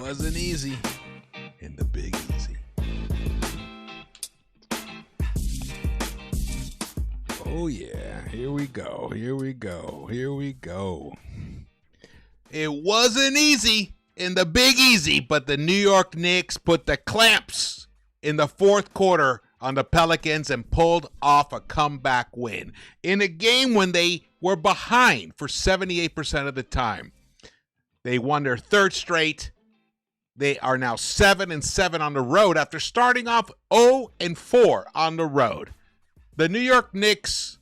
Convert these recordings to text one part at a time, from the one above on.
wasn't easy in the Big Easy. Oh yeah, here we go. It wasn't easy in the Big Easy, but the New York Knicks put the clamps in the fourth quarter on the Pelicans and pulled off a comeback win in a game when they were behind for 78% of the time. They won their third straight. They are now 7-7 on the road after starting off 0-4 on the road. The New York Knicks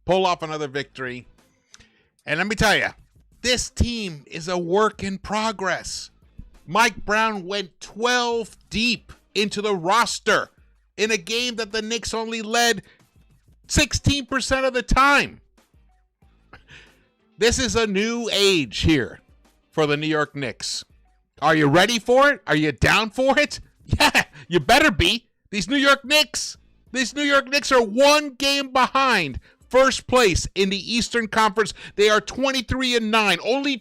pull off another victory. And let me tell you, this team is a work in progress. Mike Brown went 12 deep into the roster in a game that the Knicks only led 16% of the time. This is a new age here for the New York Knicks. Are you ready for it? Are you down for it? Yeah, you better be. These New York Knicks are one game behind first place in the Eastern Conference. They are 23-9. Only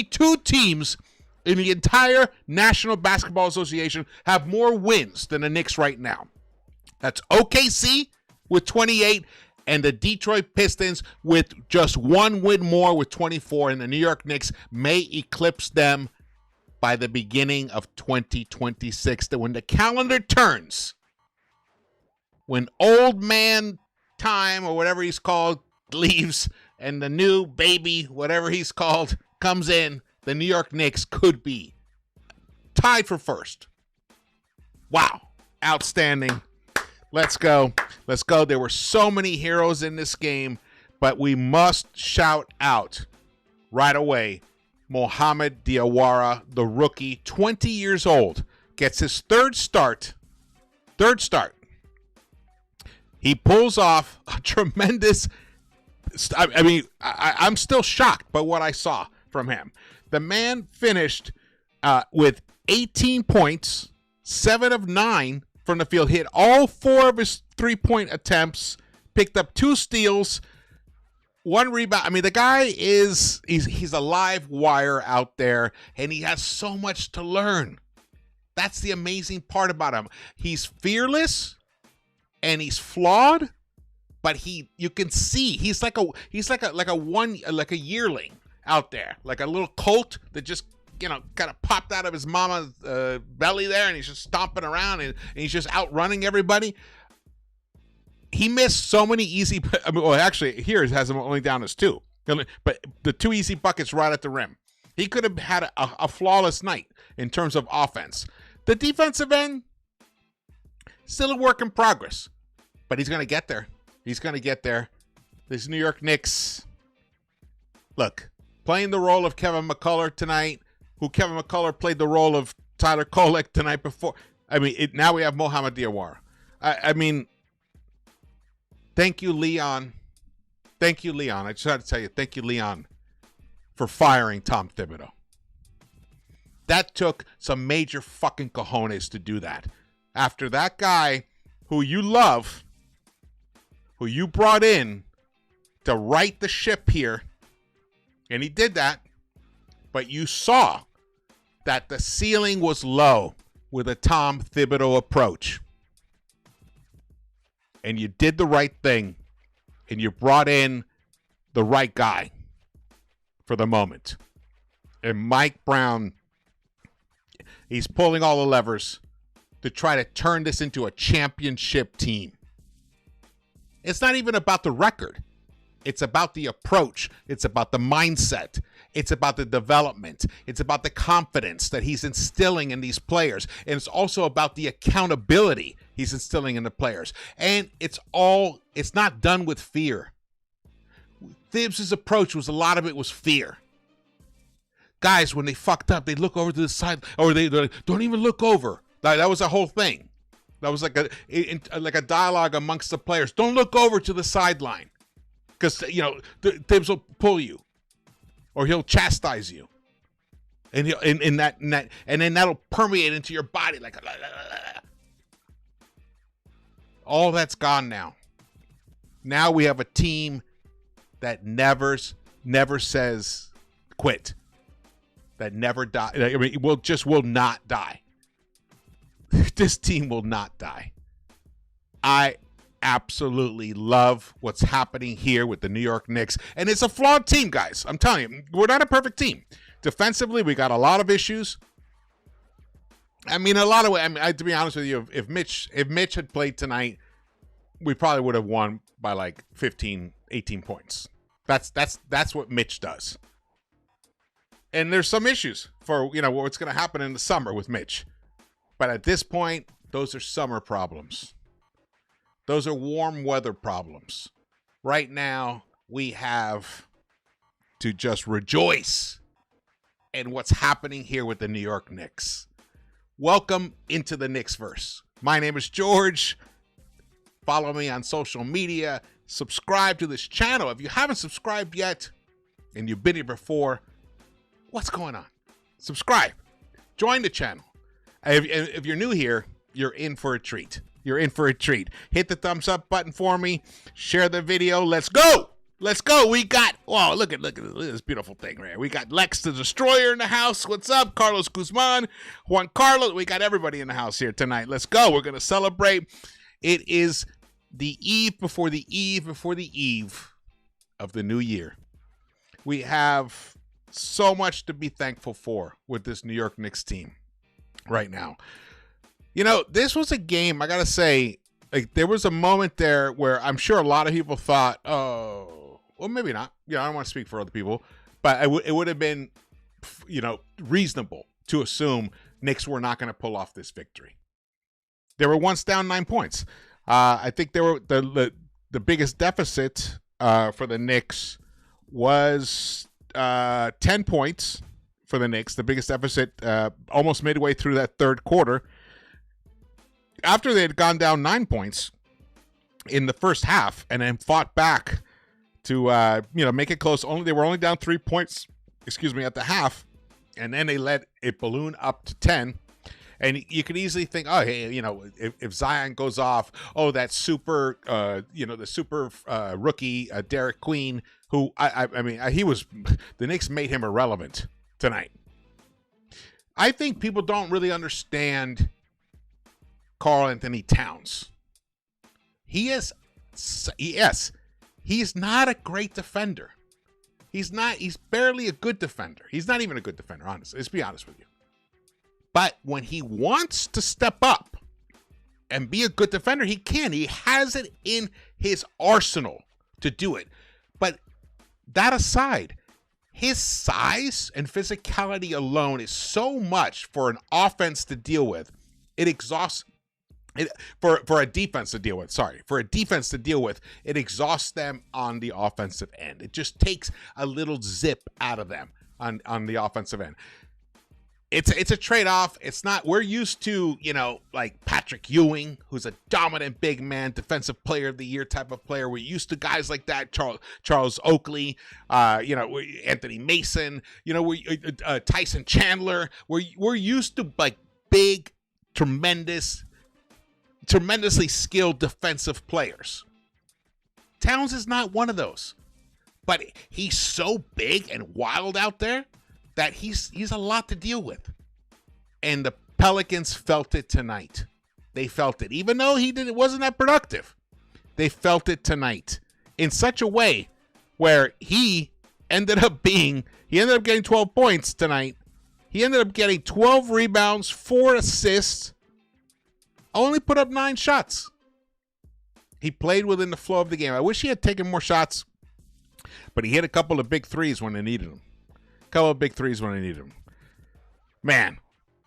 two teams in the entire National Basketball Association have more wins than the Knicks right now. That's OKC with 28 and the Detroit Pistons with just one win more with 24, and the New York Knicks may eclipse them by the beginning of 2026. That when the calendar turns, when old man time or whatever he's called leaves and the new baby, whatever he's called, comes in, the New York Knicks could be tied for first. Wow. Outstanding. Let's go. There were so many heroes in this game, but we must shout out right away Mohamed Diawara, the rookie, 20 years old, gets his third start. He pulls off a tremendous, I'm still shocked by what I saw from him. The man finished with 18 points, 7 of 9 from the field, hit all 4 of his three-point attempts, picked up 2 steals, 1 rebound. The guy he's a live wire out there, and he has so much to learn. That's the amazing part about him. He's fearless and he's flawed, but you can see he's like a yearling out there, like a little colt that just kind of popped out of his mama's belly there, and he's just stomping around and he's just outrunning everybody. He missed so many easy. Actually, here it has him only down as 2, but the 2 easy buckets right at the rim. He could have had a flawless night in terms of offense. The defensive end, still a work in progress, but he's going to get there. This New York Knicks, look, playing the role of Kevin McCullough tonight, who Kevin McCullough played the role of Tyler Kolek tonight before. Now we have Mohamed Diawara. Thank you, Leon. I just had to tell you, thank you, Leon, for firing Tom Thibodeau. That took some major fucking cojones to do that. After that guy who you love, who you brought in to right the ship here, and he did that, but you saw that the ceiling was low with a Tom Thibodeau approach. And you did the right thing, and you brought in the right guy for the moment. And Mike Brown, he's pulling all the levers to try to turn this into a championship team. It's not even about the record. It's about the approach. It's about the mindset. It's about the development. It's about the confidence that he's instilling in these players. And it's also about the accountability he's instilling in the players. And it's not done with fear. Thibs' approach was, a lot of it was fear. Guys, when they fucked up, they look over to the side, or they don't even look over. That was a whole thing. That was like a dialogue amongst the players. Don't look over to the sideline, because Thibs will pull you, or he'll chastise you, and and then that'll permeate into your body like. All that's gone now. Now we have a team that never says quit. that never die. I mean, will not die. This team will not die. I absolutely love what's happening here with the New York Knicks. And it's a flawed team, guys. I'm telling you, we're not a perfect team. Defensively, we got a lot of issues. I mean, to be honest with you, if Mitch had played tonight, we probably would have won by like 15, 18 points. That's what Mitch does. And there's some issues for, what's going to happen in the summer with Mitch. But at this point, those are summer problems. Those are warm weather problems. Right now, we have to just rejoice in what's happening here with the New York Knicks. Welcome into the Knicks-Verse. My name is George. Follow me on social media. Subscribe to this channel. If you haven't subscribed yet and you've been here before, what's going on? Subscribe. Join the channel. If you're new here, you're in for a treat. You're in for a treat. Hit the thumbs up button for me. Share the video. Let's go. Let's go. We got, look at this beautiful thing right here. We got Lex the Destroyer in the house. What's up? Carlos Guzman, Juan Carlos. We got everybody in the house here tonight. Let's go. We're going to celebrate. It is the eve before the eve before the eve of the new year. We have so much to be thankful for with this New York Knicks team right now. This was a game, I got to say, like there was a moment there where I'm sure a lot of people thought, oh, well, maybe not. I don't want to speak for other people, but it would have been, reasonable to assume Knicks were not going to pull off this victory. They were once down 9 points. I think they were the biggest deficit for the Knicks was 10 points for the Knicks. The biggest deficit almost midway through that third quarter. After they had gone down 9 points in the first half and then fought back to make it close. They were only down 3 points, at the half, and then they let it balloon up to 10. And you could easily think, oh, hey, if Zion goes off, that super, the super rookie Derek Queen, who the Knicks made him irrelevant tonight. I think people don't really understand Karl Anthony Towns. He's not a great defender. He's barely a good defender. He's not even a good defender, honestly. Let's be honest with you. But when he wants to step up and be a good defender, he can. He has it in his arsenal to do it. But that aside, his size and physicality alone is so much for an offense to deal with. It exhausts it for a defense to deal with. For a defense to deal with, it exhausts them on the offensive end. It just takes a little zip out of them on the offensive end. It's a trade-off. It's not, we're used to, like Patrick Ewing, who's a dominant big man, defensive player of the year type of player. We're used to guys like that, Charles Oakley, Anthony Mason, Tyson Chandler. We're used to like big, tremendously skilled defensive players. Towns is not one of those, but he's so big and wild out there that he's a lot to deal with. And the Pelicans felt it tonight. They felt it. Even though it wasn't that productive, they felt it tonight in such a way where he ended up getting 12 points tonight. He ended up getting 12 rebounds, 4 assists, only put up 9 shots. He played within the flow of the game. I wish he had taken more shots, but he hit a couple of big threes when they needed them. Man,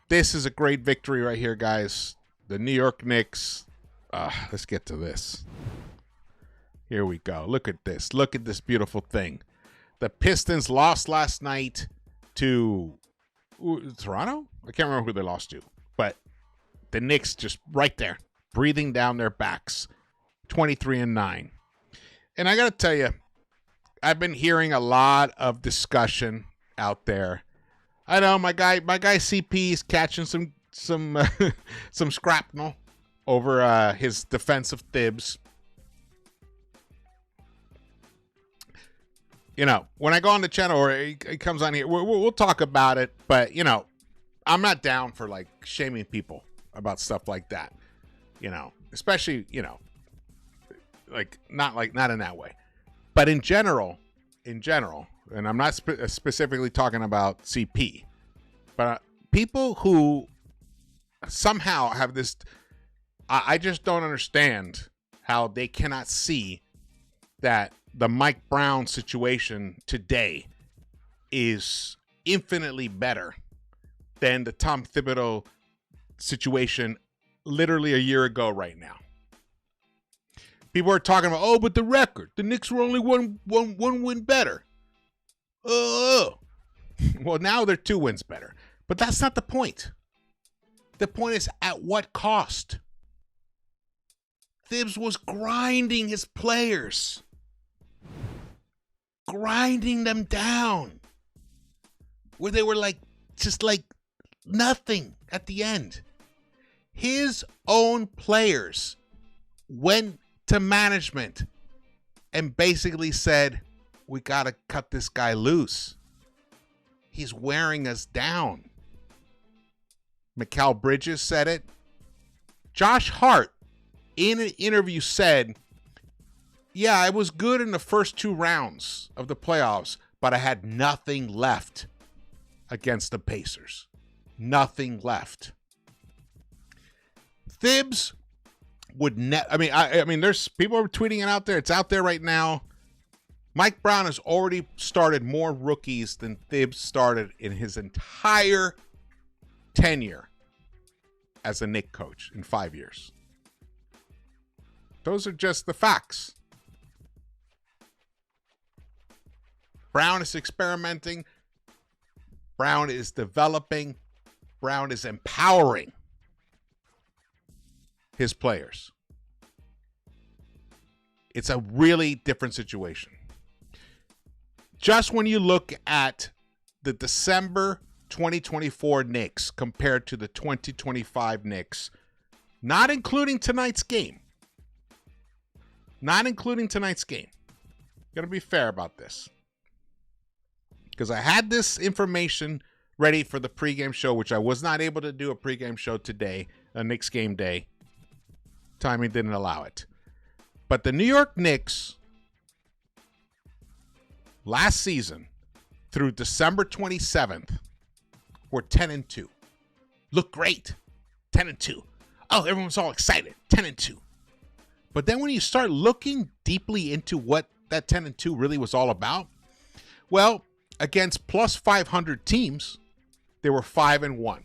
this is a great victory right here, guys. The New York Knicks. Let's get to this. Here we go. Look at this. Look at this beautiful thing. The Pistons lost last night to Toronto? I can't remember who they lost to. But the Knicks just right there, breathing down their backs. 23-9. And I got to tell you, I've been hearing a lot of discussion out there. I know my guy CP is catching some shrapnel over his defensive Thibs. when I go on the channel or it comes on here, we'll talk about it. But, I'm not down for, like, shaming people about stuff like that. Especially, not in that way. But in general, and I'm not specifically talking about CP, but people who somehow have this, I just don't understand how they cannot see that the Mike Brown situation today is infinitely better than the Tom Thibodeau situation literally a year ago right now. People are talking about, but the record, the Knicks were only one win better. Well, now they're 2 wins better. But that's not the point. The point is, at what cost? Thibs was grinding his players. Grinding them down. Where they were just like nothing at the end. His own players went to management and basically said, we got to cut this guy loose. He's wearing us down. Mikal Bridges said it. Josh Hart, in an interview, said, yeah, I was good in the first 2 rounds of the playoffs, but I had nothing left against the Pacers. Nothing left. Thibs would I mean, there's people are tweeting it out there. It's out there right now. Mike Brown has already started more rookies than Thibs started in his entire tenure as a Knicks coach in 5 years. Those are just the facts. Brown is experimenting. Brown is developing. Brown is empowering his players. It's a really different situation. Just when you look at the December 2024 Knicks compared to the 2025 Knicks, not including tonight's game. Got to be fair about this. Because I had this information ready for the pregame show, which I was not able to do a pregame show today, a Knicks game day. Timing didn't allow it. But the New York Knicks, last season, through December 27th, were 10-2. Looked great. 10-2. Oh, everyone's all excited. 10-2. But then when you start looking deeply into what that 10-2 really was all about, well, against plus 500 teams, they were 5-1.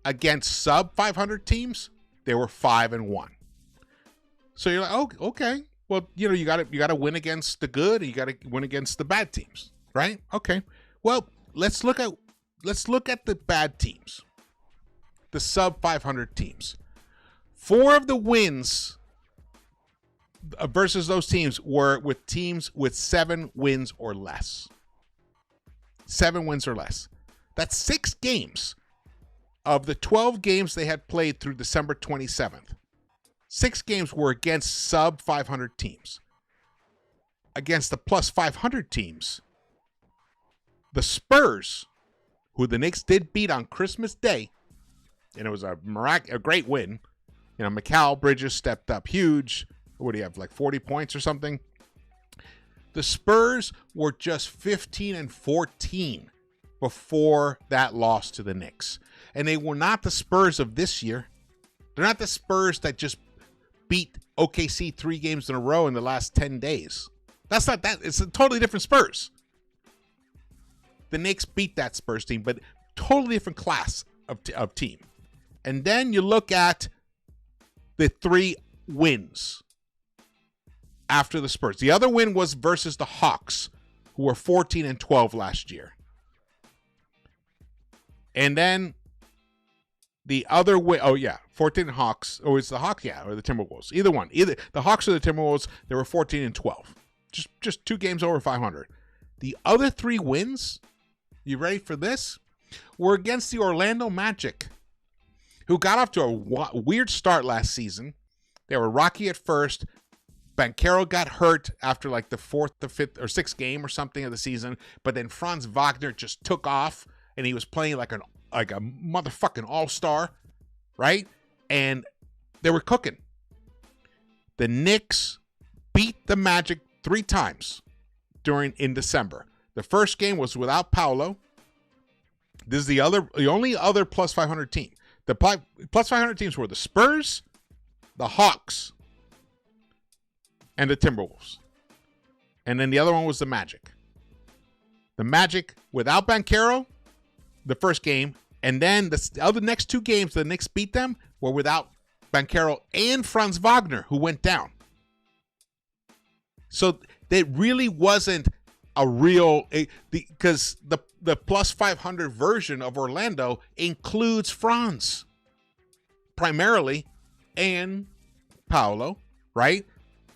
Against sub 500 teams, they were 5-1. So you're like, oh, okay. Well, you got to win against the good, and you got to win against the bad teams, right? Okay. Well, let's look at the bad teams, the sub 500 teams. 4 of the wins versus those teams were with teams with 7 wins or less. 7 wins or less. That's 6 games of the 12 games they had played through December 27th. 6 games were against sub 500 teams. Against the plus 500 teams, the Spurs, who the Knicks did beat on Christmas Day, and it was a great win. Mikal Bridges stepped up huge. What do you have, like 40 points or something? The Spurs were just 15-14 before that loss to the Knicks. And they were not the Spurs of this year. They're not the Spurs that just beat OKC 3 games in a row in the last 10 days. That's not that. It's a totally different Spurs. The Knicks beat that Spurs team, but totally different class of team. And then you look at the 3 wins after the Spurs. The other win was versus the Hawks, who were 14-12 last year. And then the other win, 14 Hawks. Oh, it's the Hawks, or the Timberwolves. Either one. Either the Hawks or the Timberwolves, they were 14-12. Just 2 games over 500. The other 3 wins, you ready for this? Were against the Orlando Magic, who got off to a weird start last season. They were rocky at first, Banchero got hurt after like the 4th, the 5th, or 6th game or something of the season, but then Franz Wagner just took off, and he was playing like a motherfucking all-star, right? And they were cooking. The Knicks beat the Magic 3 times in December. The first game was without Paolo. This is the only other plus 500 team. The plus 500 teams were the Spurs, the Hawks, and the Timberwolves. And then the other one was the Magic. The Magic without Banchero, the first game, and then the other next 2 games the Knicks beat them were without Banchero and Franz Wagner, who went down. So it really wasn't a real, because the plus 500 version of Orlando includes Franz primarily and Paolo, right?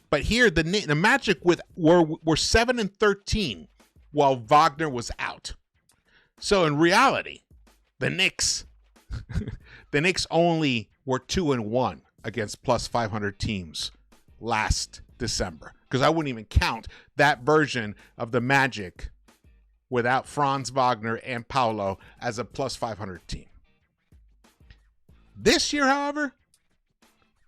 But here the Magic were 7-13 while Wagner was out. So in reality, the Knicks only were 2-1 against plus 500 teams last December, because I wouldn't even count that version of the Magic without Franz Wagner and Paolo as a plus 500 team. This year, however,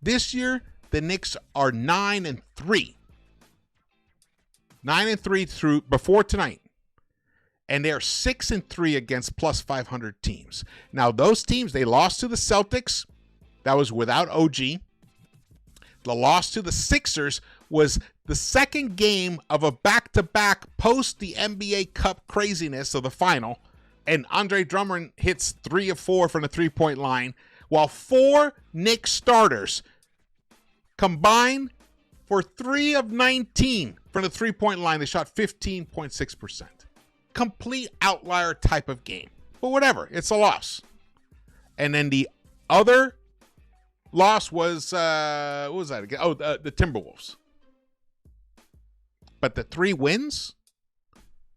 the Knicks are 9-3. 9-3 through before tonight. And they're 6-3 against plus 500 teams. Now, those teams, they lost to the Celtics. That was without OG. The loss to the Sixers was the second game of a back-to-back post the NBA Cup craziness of the final. And Andre Drummond hits 3 of 4 from the three-point line, while 4 Knicks starters combined for 3 of 19 from the three-point line. They shot 15.6%. Complete outlier type of game. But whatever, it's a loss. And then the other loss was, what was that again? Oh, the Timberwolves. But the 3 wins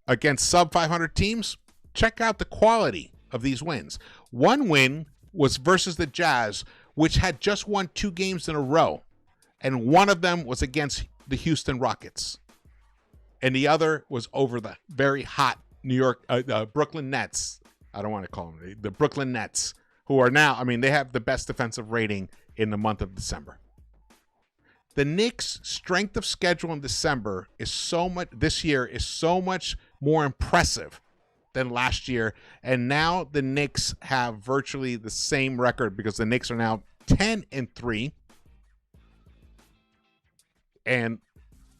against sub-500 teams, check out the quality of these wins. 1 win was versus the Jazz, which had just won 2 games in a row. And one of them was against the Houston Rockets. And the other was over the very hot Brooklyn Nets. I don't want to call them the Brooklyn Nets, who are now, they have the best defensive rating in the month of December. The Knicks' strength of schedule in December this year is so much more impressive than last year. And now the Knicks have virtually the same record, because the Knicks are now 10-3. And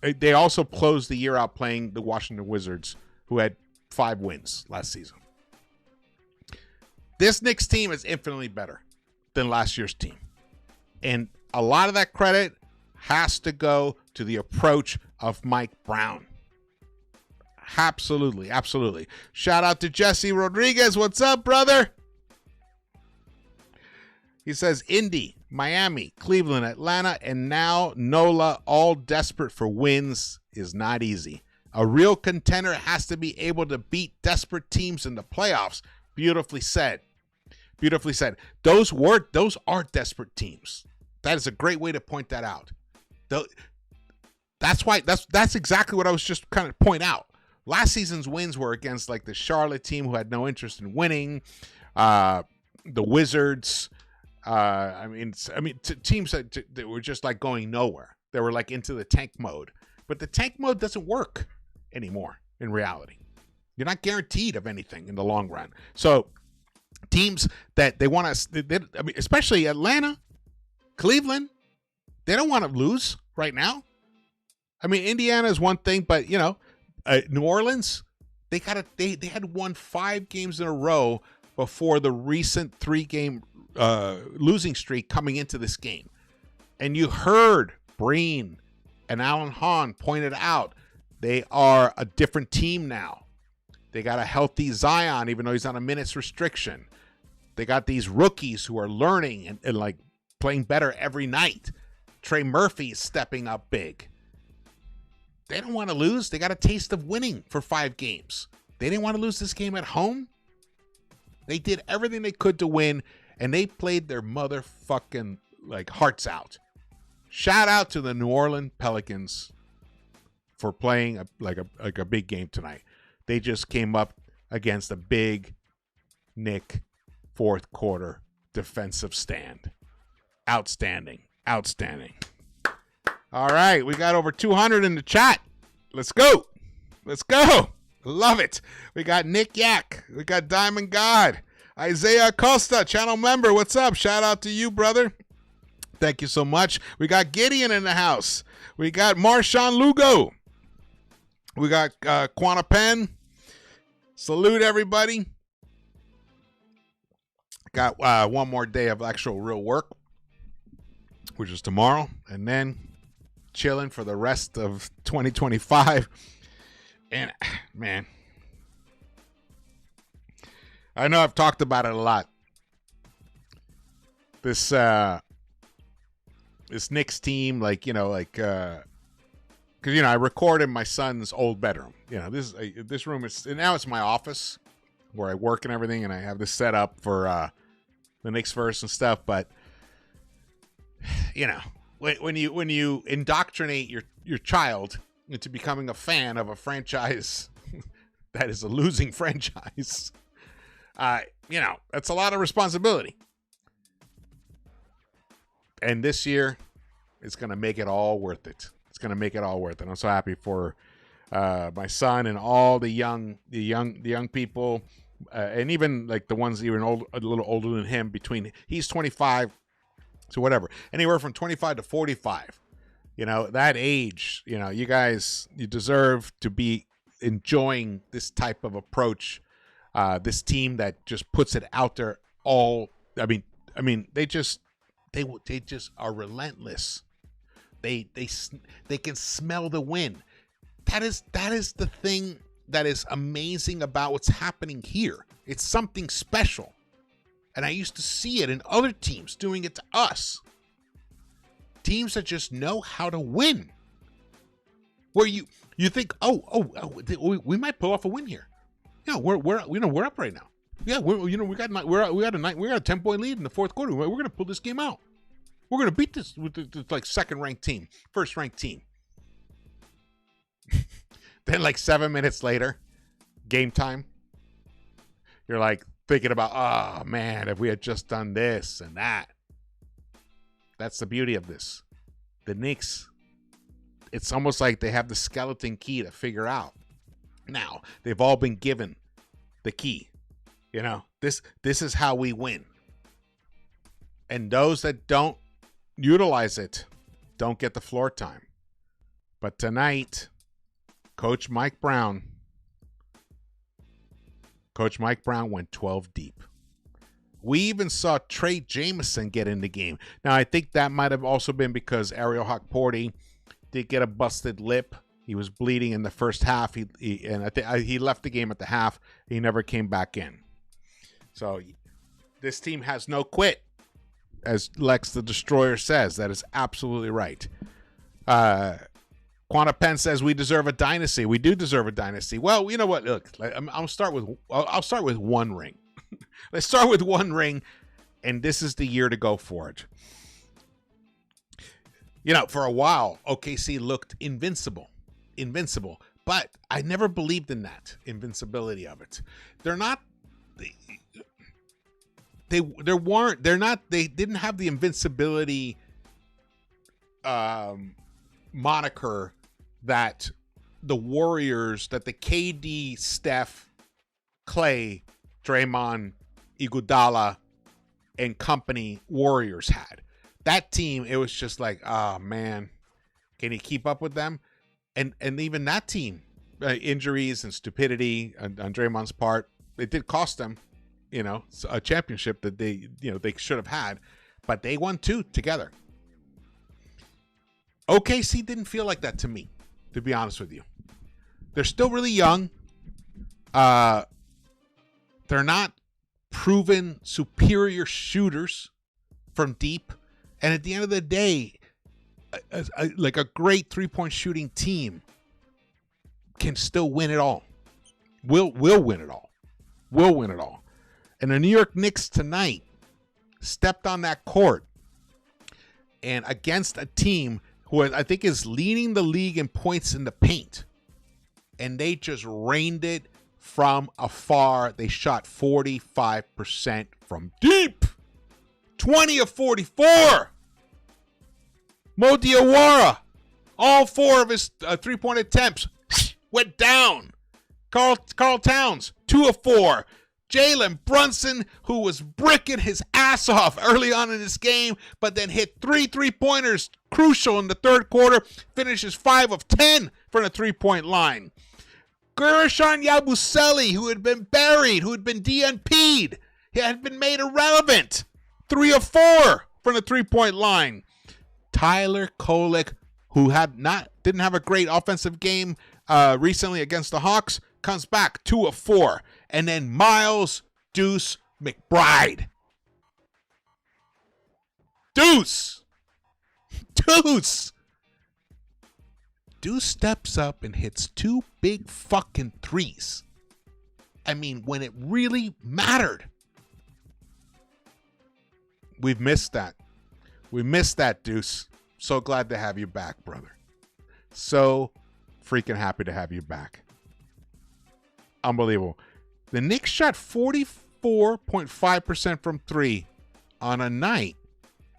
they also closed the year out playing the Washington Wizards, who had 5 wins last season. This Knicks team is infinitely better than last year's team. And a lot of that credit has to go to the approach of Mike Brown. Absolutely, absolutely. Shout out to Jesse Rodriguez. What's up, brother? He says, Indy, Miami, Cleveland, Atlanta, and now NOLA, all desperate for wins, is not easy. A real contender has to be able to beat desperate teams in the playoffs. Beautifully said. Beautifully said. Those are desperate teams. That is a great way to point that out. That's exactly what I was just kind of point out. Last season's wins were against like the Charlotte team, who had no interest in winning, the Wizards. Teams that were just like going nowhere. They were like into the tank mode. But the tank mode doesn't work anymore in reality. You're not guaranteed of anything in the long run. So teams that they want to, especially Atlanta, Cleveland, they don't want to lose right now. Indiana is one thing, but New Orleans, they had won 5 games in a row before the recent 3-game losing streak coming into this game. And you heard Breen and Alan Hahn pointed out they are a different team now. They got a healthy Zion, even though he's on a minutes restriction. They got these rookies who are learning and like playing better every night. Trey Murphy is stepping up big. They don't want to lose. They got a taste of winning for 5 games. They didn't want to lose this game at home. They did everything they could to win, and they played their motherfucking like hearts out. Shout out to the New Orleans Pelicans for playing a big game tonight. They just came up against a big Knick fourth quarter defensive stand. Outstanding. All right, we got over 200 in the chat. Let's go. Love it. We got Nick Yak. We got Diamond God. Isaiah Acosta, channel member. What's up? Shout out to you, brother. Thank you so much. We got Gideon in the house. We got Marshawn Lugo. We got Quanta Penn. Salute, everybody. Got one more day of actual real work, which is tomorrow, and then chilling for the rest of 2025. And, man, I know I've talked about it a lot. This Knicks team, because I record in my son's old bedroom. This room is now it's my office where I work and everything, and I have this set up for the Knicks-Verse and stuff. But when you indoctrinate your child into becoming a fan of a franchise that is a losing franchise, that's a lot of responsibility. And this year, it's going to make it all worth it. I'm so happy for my son and all the young people, and even like the ones even a little older than him. He's 25, so whatever, anywhere from 25 to 45. That age. You guys, you deserve to be enjoying this type of approach. This team that just puts it out there all. I mean, they just are relentless. They can smell the win. That is the thing that is amazing about what's happening here. It's something special. And I used to see it in other teams doing it to us. Teams that just know how to win. Where you think, we might pull off a win here. Yeah, we're up right now. Yeah, we got a 10-point lead in the fourth quarter. We're gonna pull this game out. We're gonna beat this with the second-ranked team, first-ranked team. Then 7 minutes later, game time. You're thinking about, oh man, if we had just done this and that. That's the beauty of this. The Knicks, it's almost like they have the skeleton key to figure out. Now, they've all been given the key. This is how we win. And those that don't utilize it don't get the floor time. But tonight, Coach Mike Brown went 12 deep. We even saw Trey Jameson get in the game. Now, I think that might have also been because Ariel Hawkporty did get a busted lip. He was bleeding in the first half. He left the game at the half. He never came back in. So this team has no quit, as Lex the Destroyer says. That is absolutely right. Quanta Penn says we deserve a dynasty. We do deserve a dynasty. Well, you know what? Look, I'll start with one ring. Let's start with one ring, and this is the year to go for it. For a while, OKC looked invincible, but I never believed in that invincibility of it. They're not. They didn't have the invincibility moniker that the Warriors, that the KD, Steph, Clay, Draymond, Iguodala, and company Warriors had. That team, it was just oh man, can he keep up with them? And even that team, injuries and stupidity on Draymond's part, it did cost them, a championship that they should have had, but they won 2 together. OKC didn't feel like that to me, to be honest with you. They're still really young. They're not proven superior shooters from deep. And at the end of the day, a great three-point shooting team can still win it all. Will win it all. Will win it all. And the New York Knicks tonight stepped on that court and against a team who I think is leading the league in points in the paint. And they just rained it from afar. They shot 45% from deep. 20 of 44. Mo Diawara, all 4 of his three-point attempts went down. Karl Towns, 2 of 4. Jalen Brunson, who was bricking his ass off early on in this game, but then hit 3 three-pointers crucial in the third quarter, finishes 5 of 10 from the three-point line. Gershon Yabusele, who had been buried, who had been DNP'd, he had been made irrelevant. 3 of 4 from the three-point line. Tyler Kolek, who didn't have a great offensive game recently against the Hawks, comes back 2 of 4. And then Miles Deuce McBride. Deuce steps up and hits 2 big fucking threes. I mean, when it really mattered. We've missed that. We missed that, Deuce. So glad to have you back, brother. So freaking happy to have you back. Unbelievable. The Knicks shot 44.5% from 3 on a night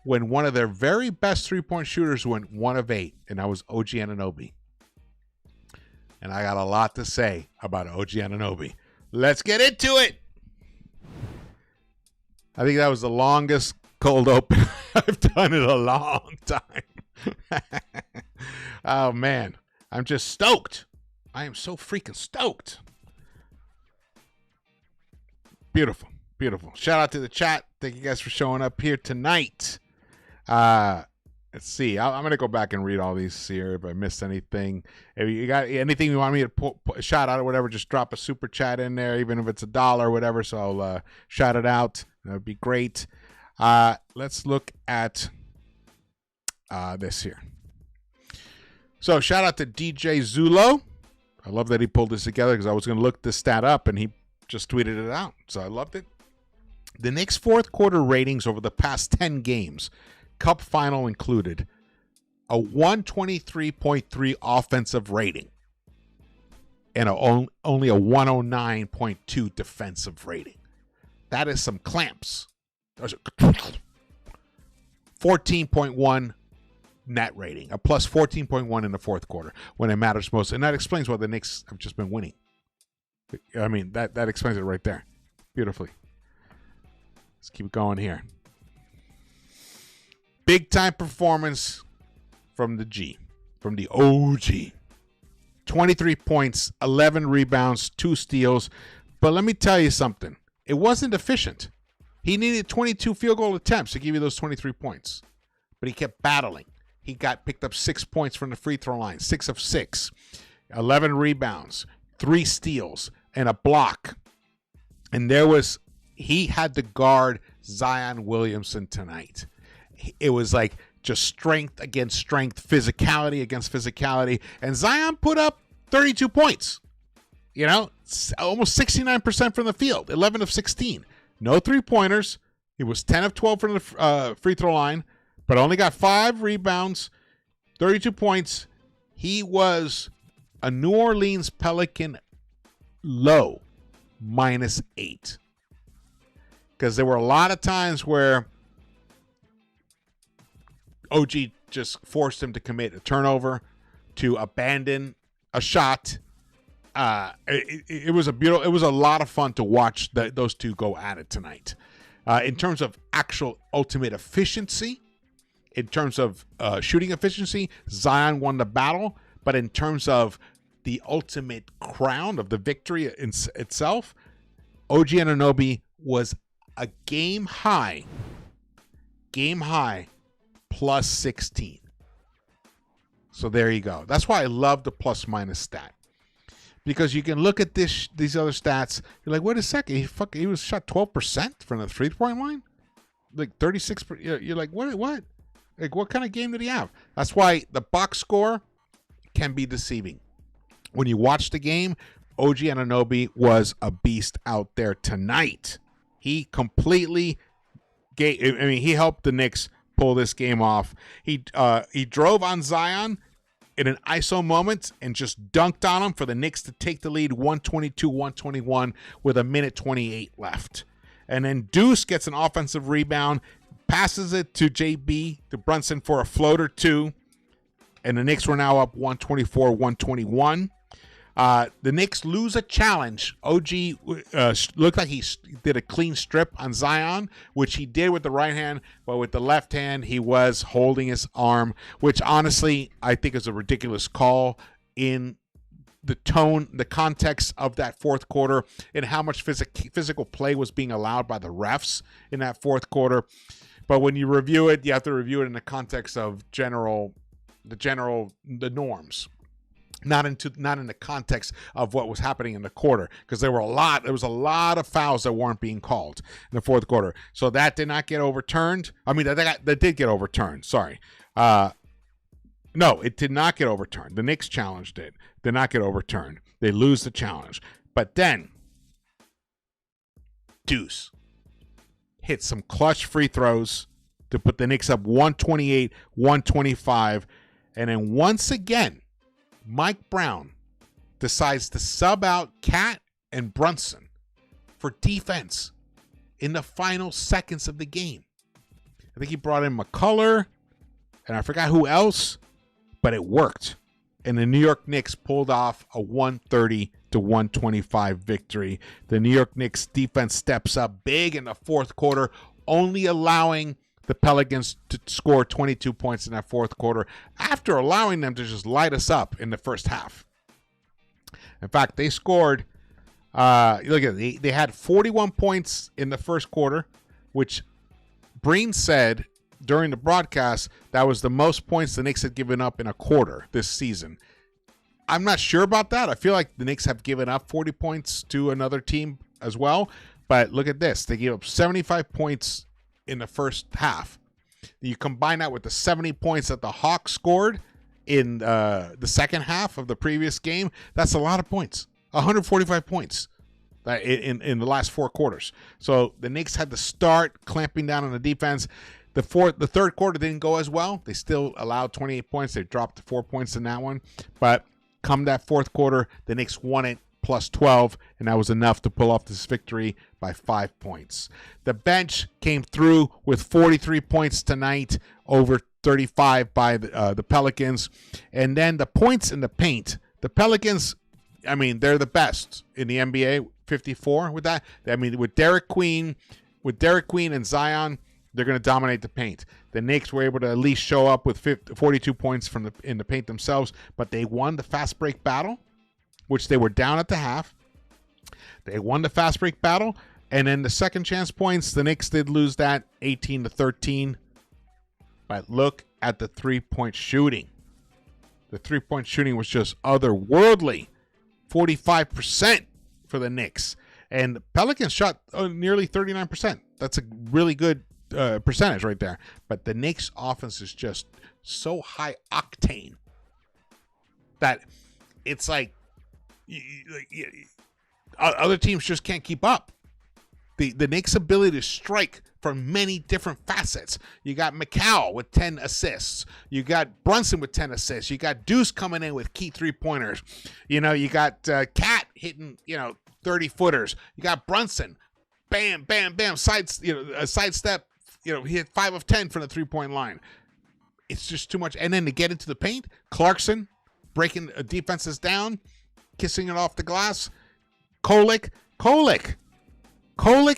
when one of their very best three-point shooters went 1 of 8, and that was OG Anunoby. And I got a lot to say about OG Anunoby. Let's get into it. I think that was the longest cold open I've done in a long time. Oh, man. I'm just stoked. I am so freaking stoked. Beautiful. Beautiful. Shout out to the chat. Thank you guys for showing up here tonight. Let's see. I'm going to go back and read all these here if I missed anything. If you got anything you want me to put a shout out or whatever, just drop a super chat in there, even if it's $1 or whatever. So I'll shout it out. That would be great. Let's look at this here. So shout out to DJ Zulo. I love that he pulled this together because I was going to look this stat up and he just tweeted it out. So I loved it. The Knicks' fourth quarter ratings over the past 10 games, Cup final included, a 123.3 offensive rating and only a 109.2 defensive rating. That is some clamps. 14.1 net rating, a plus 14.1 in the fourth quarter when it matters most. And that explains why the Knicks have just been winning. I mean, that explains it right there. Beautifully. Let's keep going here. Big time performance from the OG. 23 points, 11 rebounds, 2 steals. But let me tell you something. It wasn't efficient. He needed 22 field goal attempts to give you those 23 points. But he kept battling. He picked up 6 points from the free throw line, 6 of 6, 11 rebounds, 3 steals, and a block. And he had to guard Zion Williamson tonight. It was like just strength against strength, physicality against physicality. And Zion put up 32 points. You know, almost 69% from the field, 11 of 16. No three-pointers. He was 10 of 12 from the free throw line, but only got 5 rebounds, 32 points. He was a New Orleans Pelican low, -8. Because there were a lot of times where OG just forced him to commit a turnover, to abandon a shot. It was a lot of fun to watch those two go at it tonight. In terms of actual ultimate efficiency, in terms of shooting efficiency, Zion won the battle. But in terms of the ultimate crown of the victory itself, OG Anunoby was a game high plus 16. So there you go. That's why I love the plus minus stat. Because you can look at these other stats. You're like, wait a second. He was shot 12% from the 3-point line? Like 36%. You're like, what? Like, what kind of game did he have? That's why the box score can be deceiving. When you watch the game, OG Anunoby was a beast out there tonight. He completely he helped the Knicks pull this game off. He drove on Zion in an ISO moment and just dunked on him for the Knicks to take the lead 122-121 with 1:28 left. And then Deuce gets an offensive rebound, passes it to Brunson for a floater too, and the Knicks were now up 124-121. The Knicks lose a challenge. OG looked like he did a clean strip on Zion, which he did with the right hand, but with the left hand, he was holding his arm, which honestly I think is a ridiculous call in the tone, the context of that fourth quarter, and how much physical play was being allowed by the refs in that fourth quarter. But when you review it, you have to review it in the context of the norms. Not in the context of what was happening in the quarter, because there was a lot of fouls that weren't being called in the fourth quarter. So that did not get overturned. I mean, that did get overturned. Sorry. No, it did not get overturned. The Knicks challenged it. Did not get overturned. They lose the challenge. But then Deuce hit some clutch free throws to put the Knicks up 128-125. And then once again, Mike Brown decides to sub out Cat and Brunson for defense in the final seconds of the game. I think he brought in McCullough, and I forgot who else, but it worked. And the New York Knicks pulled off a 130-125 victory. The New York Knicks defense steps up big in the fourth quarter, only allowing the Pelicans to score 22 points in that fourth quarter after allowing them to just light us up in the first half. In fact, they scored, look at it, they had 41 points in the first quarter, which Breen said during the broadcast that was the most points the Knicks had given up in a quarter this season. I'm not sure about that. I feel like the Knicks have given up 40 points to another team as well. But look at this. They gave up 75 points in the first half. You combine that with the 70 points that the Hawks scored in the second half of the previous game. That's a lot of points. 145 points in the last four quarters. So the Knicks had to start clamping down on the defense. The third quarter didn't go as well. They still allowed 28 points. They dropped to 4 points in that one. But come that fourth quarter, the Knicks won it plus 12, and that was enough to pull off this victory by 5 points. The bench came through with 43 points tonight, over 35 by the Pelicans. And then the points in the paint. The Pelicans, I mean, they're the best in the NBA, 54 with that. I mean, with Derek Queen and Zion, they're going to dominate the paint. The Knicks were able to at least show up with 42 points in the paint themselves, but they won the fast break battle, which they were down at the half. They won the fast break battle, and then the second chance points, the Knicks did lose that 18-13. But look at the three-point shooting. The three-point shooting was just otherworldly. 45% for the Knicks. And the Pelicans shot nearly 39%. That's a really good percentage right there. But the Knicks offense is just so high octane that it's like other teams just can't keep up. The Knicks' ability to strike from many different facets. You got McCall with 10 assists. You got Brunson with 10 assists. You got Deuce coming in with key three-pointers. You got Cat hitting 30-footers. You got Brunson, bam, bam, bam, a sidestep. He hit 5 of 10 from the three-point line. It's just too much. And then to get into the paint, Clarkson breaking defenses down, kissing it off the glass. Kolek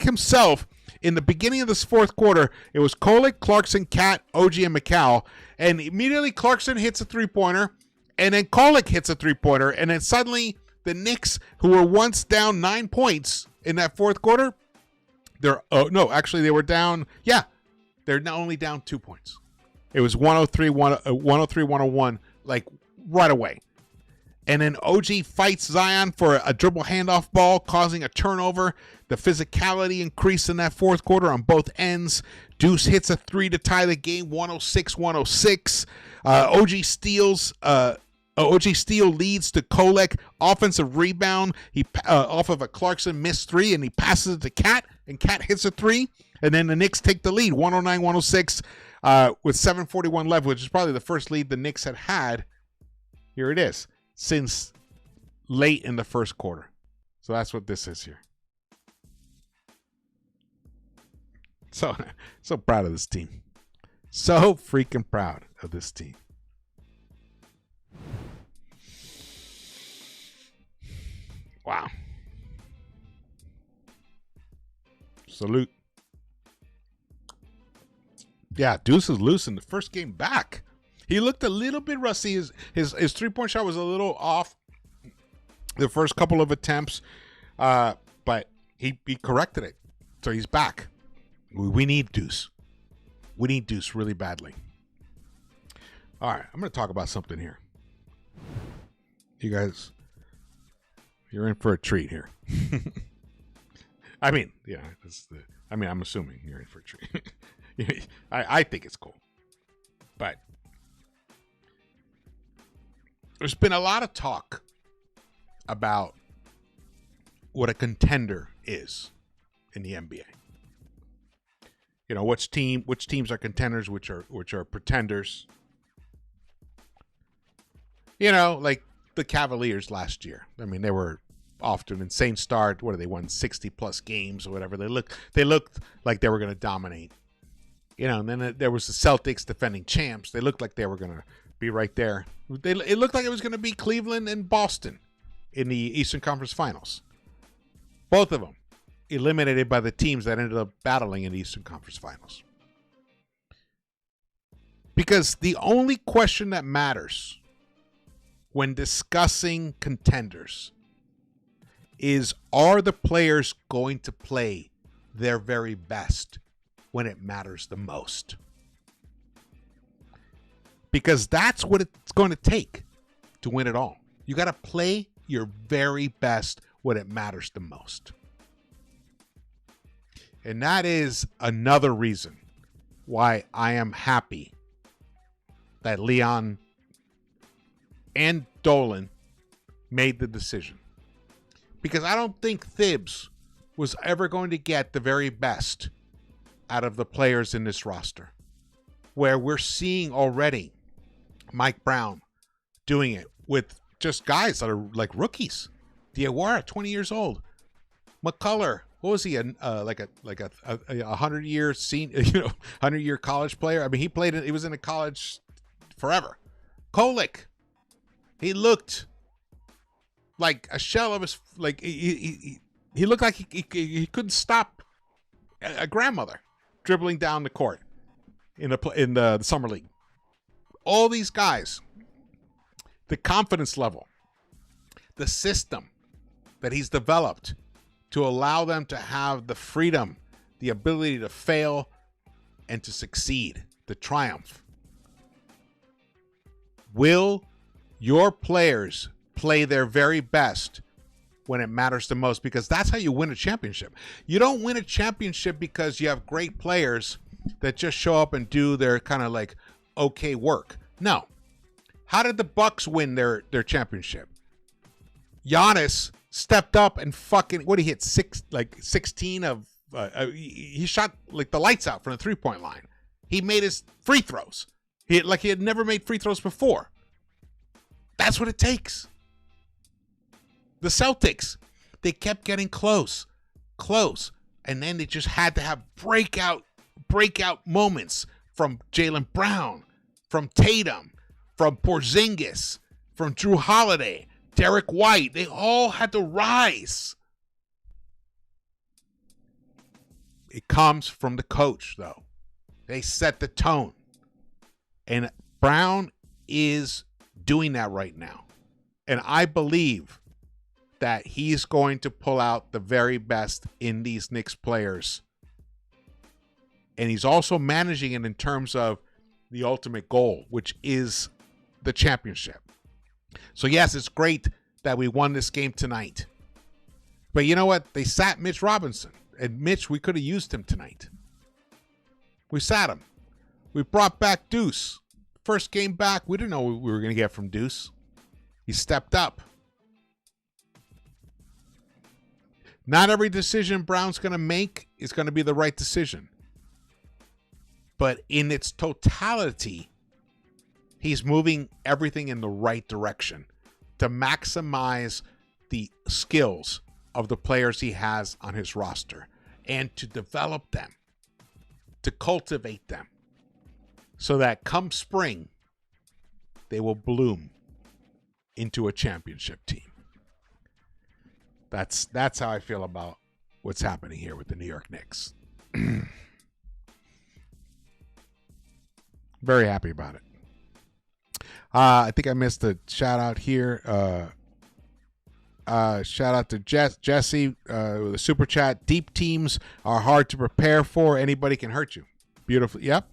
himself, in the beginning of this fourth quarter, it was Kolek, Clarkson, Cat, OG, and McCall. And immediately Clarkson hits a three-pointer, and then Kolek hits a three-pointer, and then suddenly the Knicks, who were once down 9 points in that fourth quarter, they were down, they're now only down 2 points. It was 103-101, like right away. And then OG fights Zion for a dribble handoff ball, causing a turnover. The physicality increased in that fourth quarter on both ends. Deuce hits a three to tie the game, 106-106. OG steal leads to Kolek. Offensive rebound. He off of a Clarkson missed three, and he passes it to Cat, and Cat hits a three. And then the Knicks take the lead, 109-106. with 7:41 left, which is probably the first lead the Knicks had. Here it is, since late in the first quarter. So that's what this is here. So proud of this team. So freaking proud of this team. Wow. Salute. Yeah, Deuce is loose in the first game back. He looked a little bit rusty. His 3-point shot was a little off the first couple of attempts, but he corrected it. So he's back. We need Deuce. We need Deuce really badly. All right, I'm going to talk about something here. You guys, you're in for a treat here. I mean, yeah, I'm assuming you're in for a treat. I think it's cool. But there's been a lot of talk about what a contender is in the NBA. You know, which teams are contenders, which are pretenders. You know, like the Cavaliers last year. I mean, they were off to an insane start. What, they won 60 plus games or whatever. They looked like they were going to dominate. You know, and then there was the Celtics defending champs. They looked like they were going to be right there. It looked like it was going to be Cleveland and Boston in the Eastern Conference Finals. Both of them eliminated by the teams that ended up battling in the Eastern Conference Finals. Because the only question that matters when discussing contenders is, are the players going to play their very best when it matters the most? Because that's what it's going to take to win it all. You got to play your very best when it matters the most. And that is another reason why I am happy that Leon and Dolan made the decision. Because I don't think Thibs was ever going to get the very best out of the players in this roster. Where we're seeing already Mike Brown doing it with just guys that are like rookies. Diawara, 20 years old. McCullough, what was he? Like a 100-year senior, 100-year college player. I mean, he was in a college forever. Kolek, he looked like a shell of his, like he looked like he couldn't stop a grandmother dribbling down the court in the summer league. All these guys, the confidence level, the system that he's developed to allow them to have the freedom, the ability to fail and to succeed, to triumph. Will your players play their very best when it matters the most? Because that's how you win a championship. You don't win a championship because you have great players that just show up and do their kind of like okay work. No. How did the Bucks win their championship? Giannis stepped up and fucking, what did he hit? 16 of, he shot like the lights out from the 3-point line. He made his free throws. He had never made free throws before. That's what it takes. The Celtics, they kept getting close, and then they just had to have breakout moments from Jaylen Brown, from Tatum, from Porzingis, from Drew Holiday, Derek White. They all had to rise. It comes from the coach, though. They set the tone. And Brown is doing that right now. And I believe that he's going to pull out the very best in these Knicks players. And he's also managing it in terms of the ultimate goal, which is the championship. So yes, it's great that we won this game tonight. But you know what? They sat Mitch Robinson. And Mitch, we could have used him tonight. We sat him. We brought back Deuce. First game back, we didn't know what we were going to get from Deuce. He stepped up. Not every decision Brown's going to make is going to be the right decision. But in its totality, he's moving everything in the right direction to maximize the skills of the players he has on his roster and to develop them, to cultivate them, so that come spring, they will bloom into a championship team. That's how I feel about what's happening here with the New York Knicks. Very happy about it. I think I missed a shout out here. Shout out to Jesse with a super chat. Deep teams are hard to prepare for. Anybody can hurt you. Beautiful. Yep.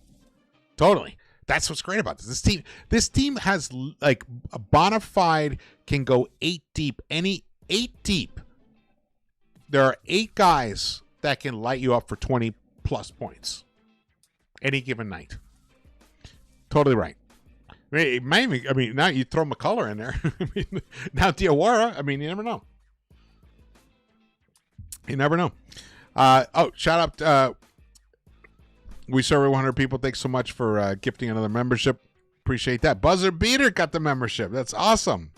Totally. That's what's great about this. This team has like a bona fide can go 8 deep. Any 8 deep. There are 8 guys that can light you up for 20 plus points any given night. Totally right. I mean, now you throw McCullough in there. Now Diawara. I mean, you never know. You never know. Shout out. We serve 100 people. Thanks so much for gifting another membership. Appreciate that. Buzzer Beater got the membership. That's awesome.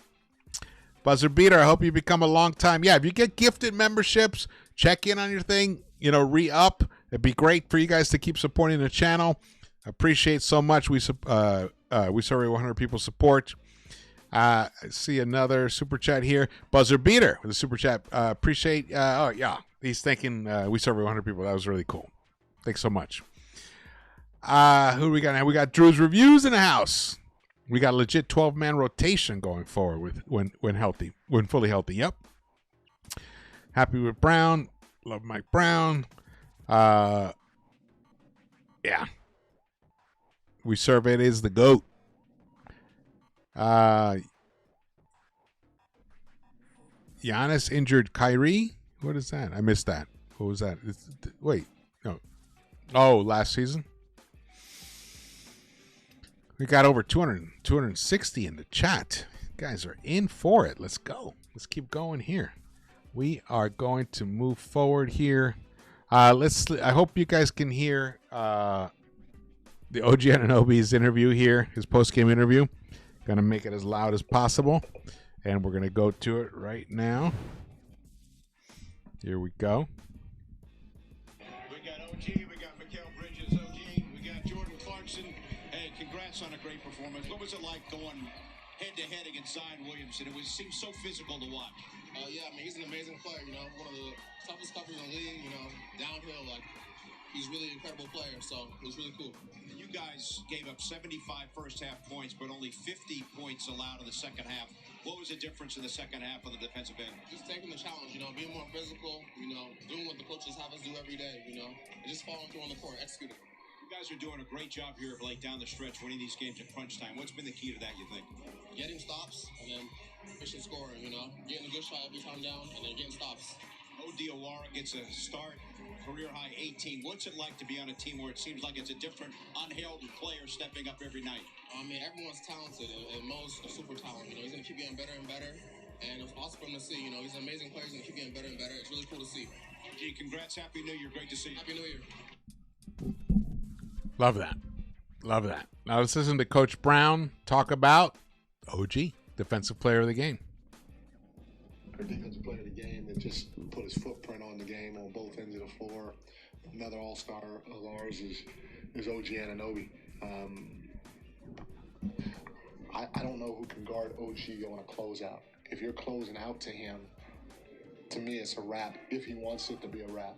Buzzer Beater, I hope you become a long time. Yeah, if you get gifted memberships, check in on your thing. Re-up. It'd be great for you guys to keep supporting the channel. Appreciate so much. We serve 100 people support. I see another super chat here. Buzzer Beater with a super chat. Appreciate. He's thanking we serve 100 people. That was really cool. Thanks so much. Who do we got now? We got Drew's Reviews in the house. We got a legit 12-man rotation going forward when fully healthy. Yep. Happy with Brown. Love Mike Brown. Yeah. We surveyed is the GOAT. Giannis injured Kyrie. What is that? I missed that. What was that? Wait. No. Oh, last season? We got over 260 in the chat. You guys are in for it. Let's go. Let's keep going here. We are going to move forward here. I hope you guys can hear the OG Anunoby's interview here, his post-game interview. Going to make it as loud as possible. And we're going to go to it right now. Here we go. We got OG, we got Mikal Bridges, OG, we got Jordan Clarkson. Hey, congrats on a great performance. What was it like going head-to-head against Zion Williamson? It seemed so physical to watch. Yeah, I mean, he's an amazing player, one of the toughest covers in the league, downhill, he's really an incredible player, so it was really cool. You guys gave up 75 first-half points, but only 50 points allowed in the second half. What was the difference in the second half on the defensive end? Just taking the challenge, being more physical, doing what the coaches have us do every day, and just following through on the court, executing. You guys are doing a great job here of down the stretch, winning these games at crunch time. What's been the key to that, you think? Getting stops, and then efficient scoring, getting a good shot every time down, and then getting stops. Diawara gets a start, career-high 18. What's it like to be on a team where it seems like it's a different, unheralded player stepping up every night? I mean, everyone's talented, and Mo's a super talent. He's going to keep getting better and better, and it's awesome for him to see. He's an amazing player. He's going to keep getting better and better. It's really cool to see. Gee, congrats. Happy New Year. Great to see you. Happy New Year. Love that. Love that. Now let's listen to Coach Brown talk about OG, Defensive Player of the Game. Our defensive player of the game that just put his footprint on the game on both ends of the floor. Another all-star of ours is OG Anunoby. I don't know who can guard OG on a closeout. If you're closing out to him, to me it's a wrap, if he wants it to be a wrap.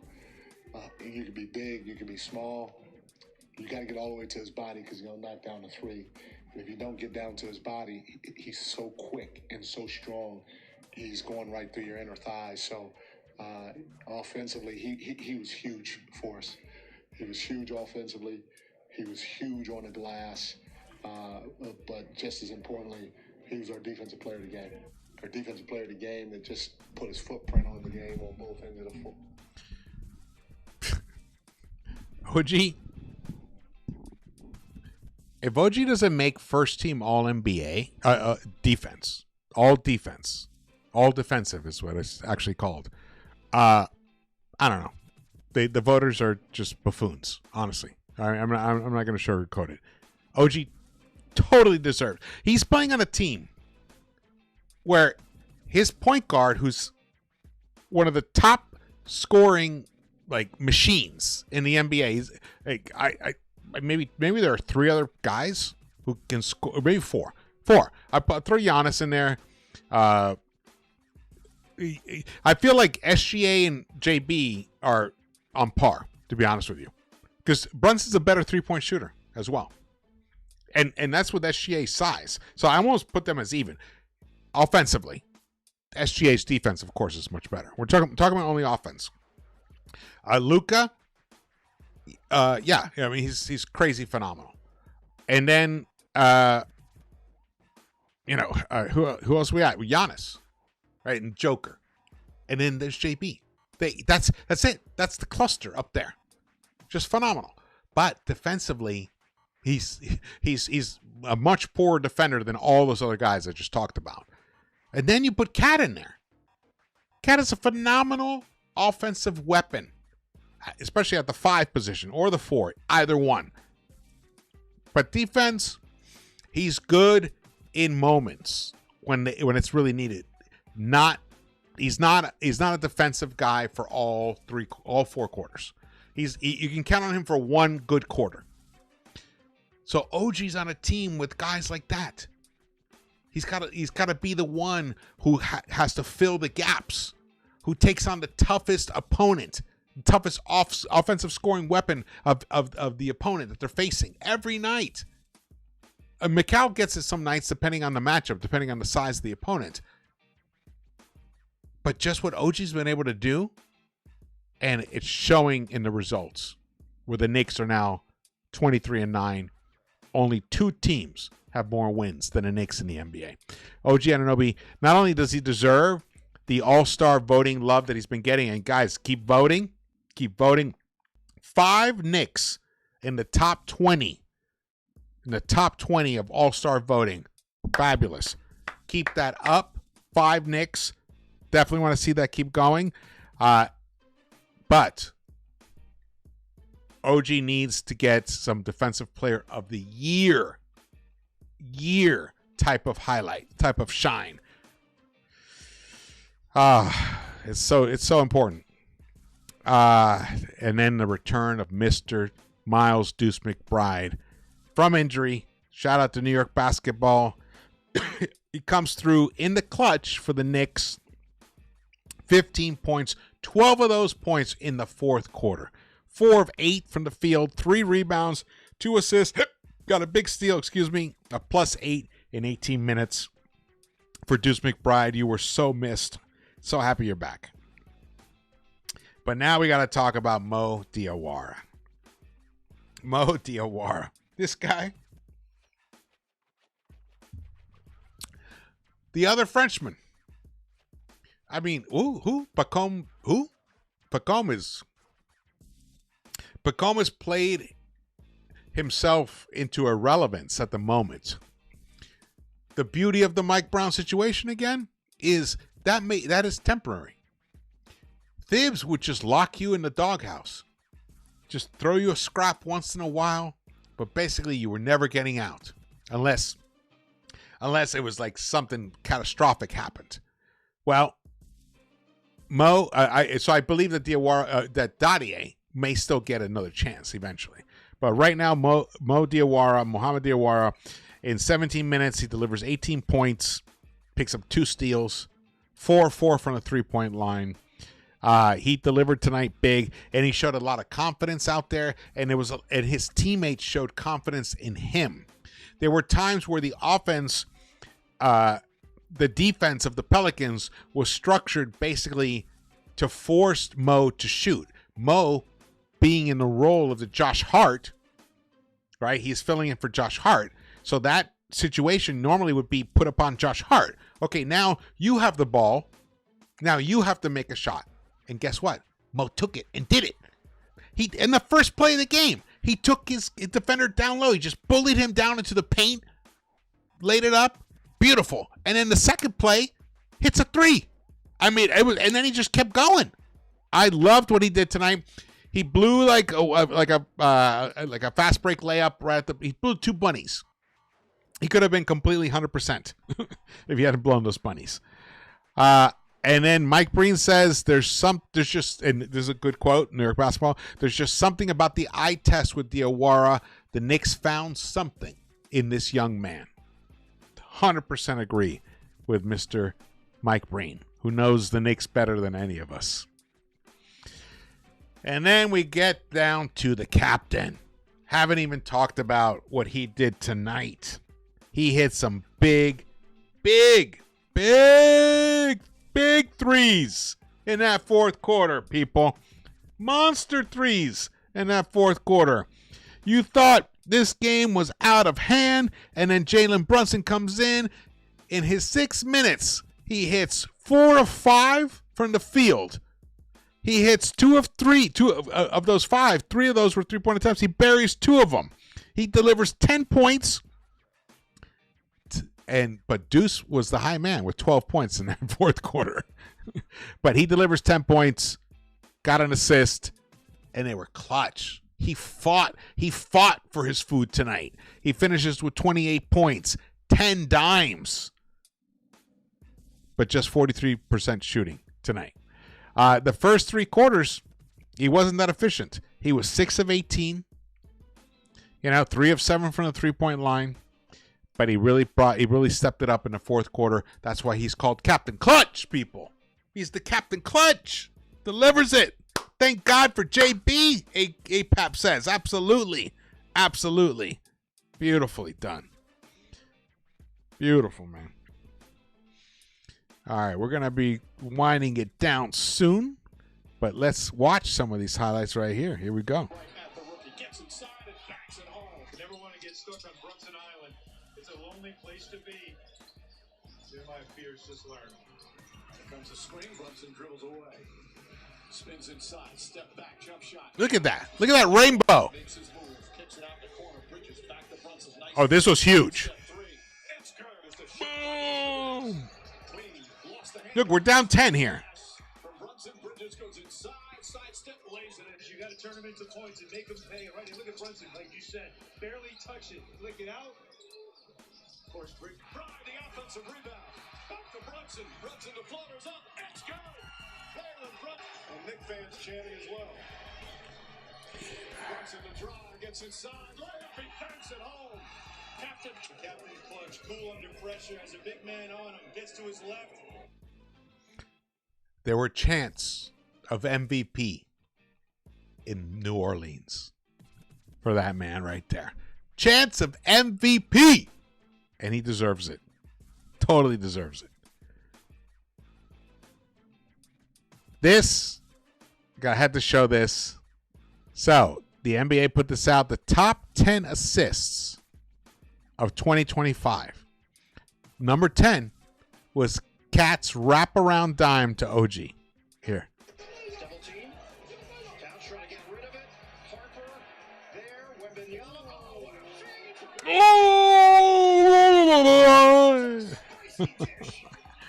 You could be big, you could be small. You got to get all the way to his body because he's going to knock down the three. And if you don't get down to his body, he's so quick and so strong. He's going right through your inner thighs. So offensively, he was huge for us. He was huge offensively. He was huge on the glass. But just as importantly, he was our defensive player of the game. Our defensive player of the game that just put his footprint on the game on both ends of the floor. OG. If OG doesn't make first team All NBA defense, all defensive is what it's actually called. I don't know. The voters are just buffoons, honestly. I'm not going to sugarcoat it. OG totally deserved. He's playing on a team where his point guard, who's one of the top scoring like machines in the NBA, he's, like, maybe there are 3 other guys who can score, maybe 4. I throw Giannis in there. I feel like SGA and JB are on par, to be honest with you, because Brunson's a better 3-point shooter as well, and that's with SGA's size. So I almost put them as even. Offensively, SGA's defense, of course, is much better. We're talking about only offense. Luka, yeah, I mean he's crazy phenomenal, and then who else we got? Giannis, right, and Joker, and then there's JB. That's it. That's the cluster up there, just phenomenal. But defensively, he's a much poorer defender than all those other guys I just talked about. And then you put Cat in there. Cat is a phenomenal offensive weapon, especially at the 5 position or the 4, either one. But defense, he's good in moments when it's really needed. He's not a defensive guy for all 4 quarters. You can count on him for one good quarter. So OG's on a team with guys like that. He's got to be the one who has to fill the gaps, who takes on the toughest opponent, toughest offensive scoring weapon of the opponent that they're facing every night. Mikal gets it some nights depending on the matchup, depending on the size of the opponent. But just what OG's been able to do, and it's showing in the results, where the Knicks are now 23-9. Only 2 teams have more wins than the Knicks in the NBA. OG Anunoby, not only does he deserve the all-star voting love that he's been getting, and guys, keep voting. 5 Knicks in the top 20. In the top 20 of all-star voting. Fabulous. Keep that up. 5 Knicks. Definitely want to see that keep going. But OG needs to get some Defensive Player of the Year type of highlight, type of shine. It's so important. And then the return of Mr. Miles Deuce McBride from injury. Shout out to New York basketball. He comes through in the clutch for the Knicks. 15 points, 12 of those points in the 4th quarter. 4 of 8 from the field, 3 rebounds, 2 assists. Got a big steal, a +8 in 18 minutes for Deuce McBride. You were so missed. So happy you're back. But now we got to talk about Mo Diawara. This guy. The other Frenchman. I mean, who? Pacome, who? Pacome has played himself into irrelevance at the moment. The beauty of the Mike Brown situation again is that is temporary. Thibs would just lock you in the doghouse. Just throw you a scrap once in a while, but basically you were never getting out unless it was like something catastrophic happened. Well, Mo, so I believe that that Dadier may still get another chance eventually. But right now, Mohamed Diawara, in 17 minutes, he delivers 18 points, picks up 2 steals, 4-4 from the 3-point line. He delivered tonight big, and he showed a lot of confidence out there, and his teammates showed confidence in him. There were times where the offense, the defense of the Pelicans was structured basically to force Mo to shoot. Mo being in the role of the Josh Hart, right? He's filling in for Josh Hart. So that situation normally would be put upon Josh Hart. Okay, now you have the ball. Now you have to make a shot. And guess what? Mo took it and did it. He, in the first play of the game, he took his defender down low. He just bullied him down into the paint, laid it up. Beautiful. And then the second play, hits a 3. I mean, and then he just kept going. I loved what he did tonight. He blew like a fast break layup right at the. He blew 2 bunnies. He could have been completely 100% if he hadn't blown those bunnies. And then Mike Breen says there's just, and this is a good quote, New York Basketball, there's just something about the eye test with Diawara. The Knicks found something in this young man. 100% agree with Mr. Mike Breen, who knows the Knicks better than any of us. And then we get down to the captain. Haven't even talked about what he did tonight. He hit some big threes in that fourth quarter, people. Monster threes in that fourth quarter. You thought this game was out of hand, and then Jalen Brunson comes in his 6 minutes. He hits 4 of 5 from the field. He hits 2 of 3. 2 of those 5. 3 of those were 3-point attempts. He buries 2 of them. He delivers 10 points. But Deuce was the high man with 12 points in that fourth quarter. But he delivers 10 points, got an assist, and they were clutch. He fought for his food tonight. He finishes with 28 points, 10 dimes, but just 43% shooting tonight. The first 3 quarters, he wasn't that efficient. He was 6 of 18, 3 of 7 from the 3-point line. But he really stepped it up in the fourth quarter. That's why he's called Captain Clutch, people. He's the Captain Clutch. Delivers it. Thank God for JB, APAP says. Absolutely. Absolutely. Beautifully done. Beautiful, man. All right, we're going to be winding it down soon. But let's watch some of these highlights right here. Here we go. Gets inside and backs it home. Never want to get stuck on Brunson Island. It's a lonely place to be. Jeremiah Pierce just learned. Here comes a screen. Brunson dribbles away. Spins inside. Step back. Jump shot. Look at that. Look at that rainbow. Makes his move. Kicks it out in the corner. Bridges back to Brunson. Nice. Oh, this was huge. It's good. It's the shot. Boom. Clean. Lost the hand. Look, we're down 10 here. From Brunson, Bridges goes inside. Side step. Lays it in. You got to turn them into points and make them pay. Right. And look at Brunson. Like you said. Barely touch it. Flick it out. Of course, Brian, the offensive rebound. Back to Brunson. Brunson, the floater's up. It's good. Jalen Brunson. And Knick fans chanting as well. Brunson the draw. Gets inside. Layup. He banks it home. Captain Clutch. Cool under pressure. Has a big man on him. Gets to his left. There were chants of MVP in New Orleans for that man right there. Chants of MVP. And he deserves it. Totally deserves it. I had to show this. So, the NBA put this out. The top 10 assists of 2025. Number 10 was Cat's wraparound dime to OG. Here. Double team. Down trying to get rid of it. Harper there. Oh!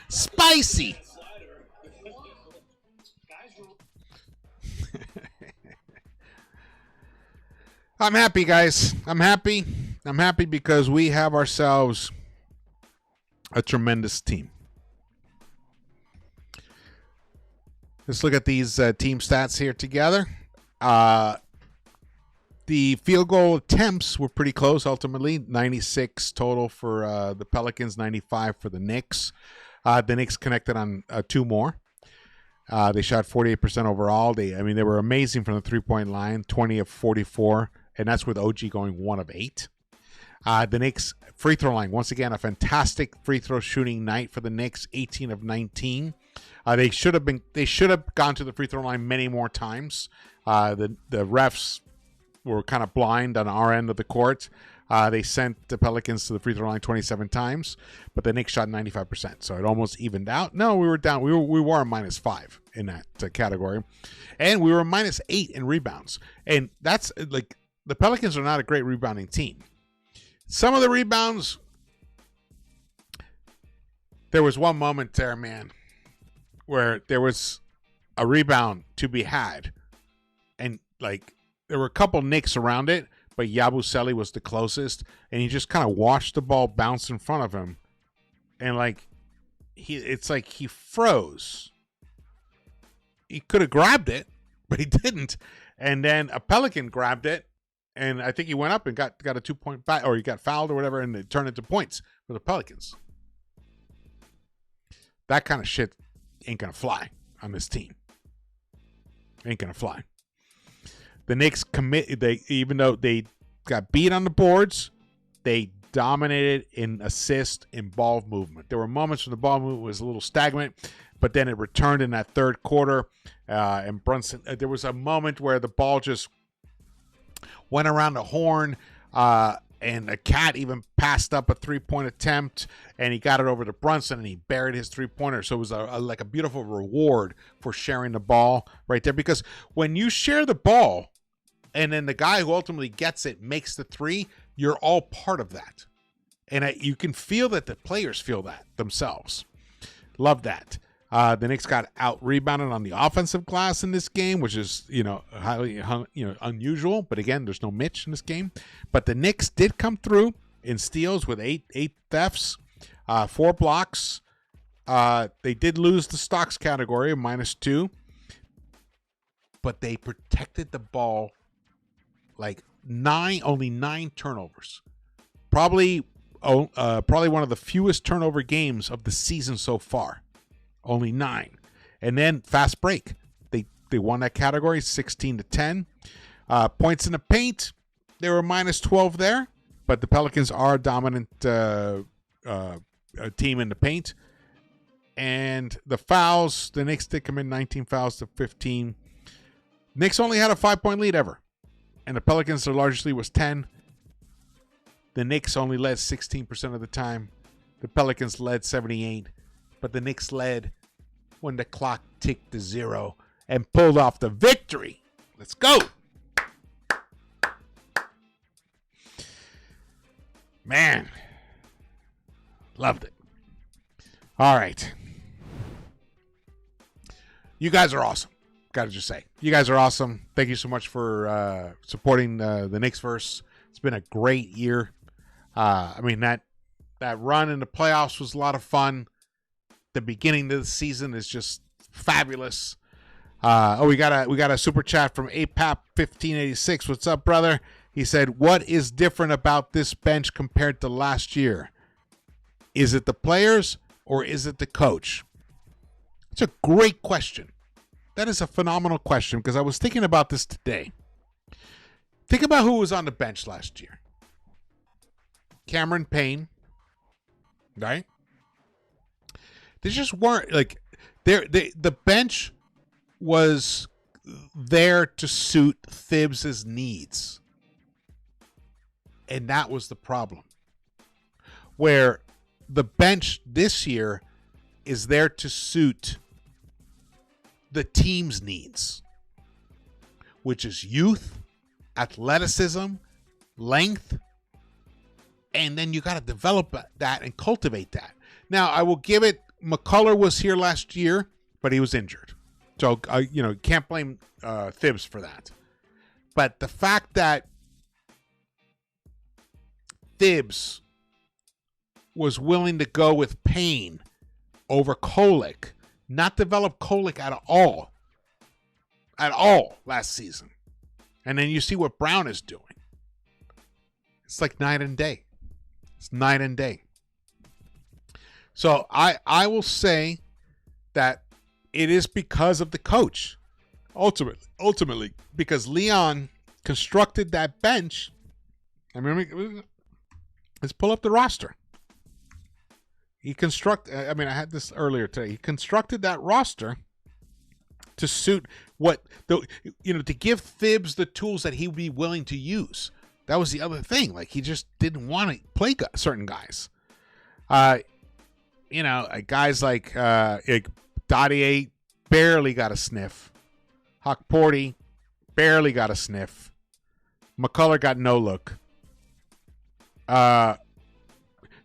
Spicy. I'm happy, guys. I'm happy. I'm happy because we have ourselves a tremendous team. Let's look at these team stats here together. The field goal attempts were pretty close ultimately. 96 total for the Pelicans, 95 for the Knicks. The Knicks connected on 2 more. They shot 48% overall. They were amazing from the 3-point line, 20 of 44, and that's with OG going 1 of 8. The Knicks free throw line, once again, a fantastic free throw shooting night for the Knicks, 18 of 19. They should have gone to the free throw line many more times. The refs were kind of blind on our end of the court. They sent the Pelicans to the free throw line 27 times, but the Knicks shot 95%, so it almost evened out. No, we were down. We were a -5 in that category, and we were a -8 in rebounds. And that's like the Pelicans are not a great rebounding team. Some of the rebounds, there was one moment there, man, where there was a rebound to be had, and like there were a couple Knicks around it, but Yabusele was the closest, and he just kind of watched the ball bounce in front of him, and like it's like he froze. He could have grabbed it, but he didn't. And then a Pelican grabbed it, and I think he went up and got a 2-point back, or he got fouled or whatever, and it turned into points for the Pelicans. That kind of shit ain't gonna fly on this team. Ain't gonna fly. The Knicks even though they got beat on the boards, they dominated in assist and ball movement. There were moments when the ball movement was a little stagnant, but then it returned in that third quarter. And Brunson, there was a moment where the ball just went around the horn, and a cat even passed up a 3-point attempt, and he got it over to Brunson, and he buried his 3-pointer. So it was like a beautiful reward for sharing the ball right there. Because when you share the ball, and then the guy who ultimately gets it makes the 3, you're all part of that. And you can feel that the players feel that themselves. Love that. The Knicks got out-rebounded on the offensive glass in this game, which is, highly, unusual. But again, there's no Mitch in this game. But the Knicks did come through in steals with eight thefts, 4 blocks. They did lose the stocks category of -2. But they protected the ball like only 9 turnovers. Probably one of the fewest turnover games of the season so far. Only 9. And then fast break. They won that category 16-10. Points in the paint, they were -12 there, but the Pelicans are a dominant team in the paint. And the fouls, the Knicks did commit 19 fouls to 15. Knicks only had a 5-point lead ever. And the Pelicans, their largest lead was 10. The Knicks only led 16% of the time. The Pelicans led 78%. But the Knicks led when the clock ticked to 0 and pulled off the victory. Let's go. Man. Loved it. All right. You guys are awesome. Gotta just say. You guys are awesome. Thank you so much for supporting the Knicks-Verse. It's been a great year. That run in the playoffs was a lot of fun. The beginning of the season is just fabulous. We got a super chat from APAP1586. What's up, brother? He said, "What is different about this bench compared to last year? Is it the players or is it the coach?" It's a great question. That is a phenomenal question because I was thinking about this today. Think about who was on the bench last year. Cameron Payne, right? They just weren't the bench was there to suit Thibs' needs. And that was the problem. Where the bench this year is there to suit the team's needs, which is youth, athleticism, length, and then you got to develop that and cultivate that. Now, I will give it, McCullough was here last year, but he was injured. So, can't blame Thibs for that. But the fact that Thibs was willing to go with Payne over Kolek, not develop Kolek at all last season. And then you see what Brown is doing. It's like night and day. It's night and day. So I will say that it is because of the coach. Ultimately, because Leon constructed that bench. Let's pull up the roster. I had this earlier today. He constructed that roster to suit to give Thibs the tools that he would be willing to use. That was the other thing. Like, he just didn't want to play certain guys. Guys like Dottie barely got a sniff. Hawkporty barely got a sniff. McCullough got no look.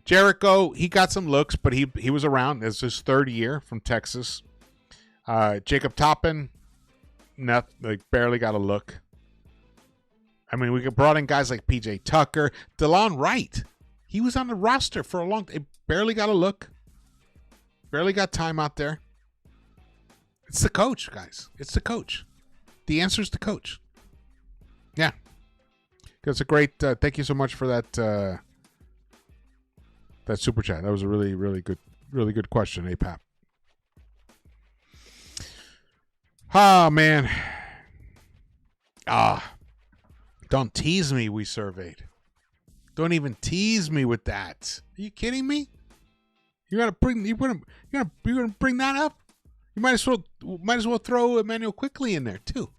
Jericho, he got some looks, but he was around. It's his third year from Texas. Jacob Toppin, barely got a look. I mean, we could brought in guys like PJ Tucker, DeLon Wright. He was on the roster for a long time. Barely got a look. Barely got time out there. It's the coach, guys. It's the coach. The answer is the coach. Yeah. That's a great, thank you so much for that super chat. That was a really, really good question, APAP. Oh, man. Don't tease me, we surveyed. Don't even tease me with that. Are you kidding me? You're gonna bring that up? You might as well throw Emmanuel Quickly in there too.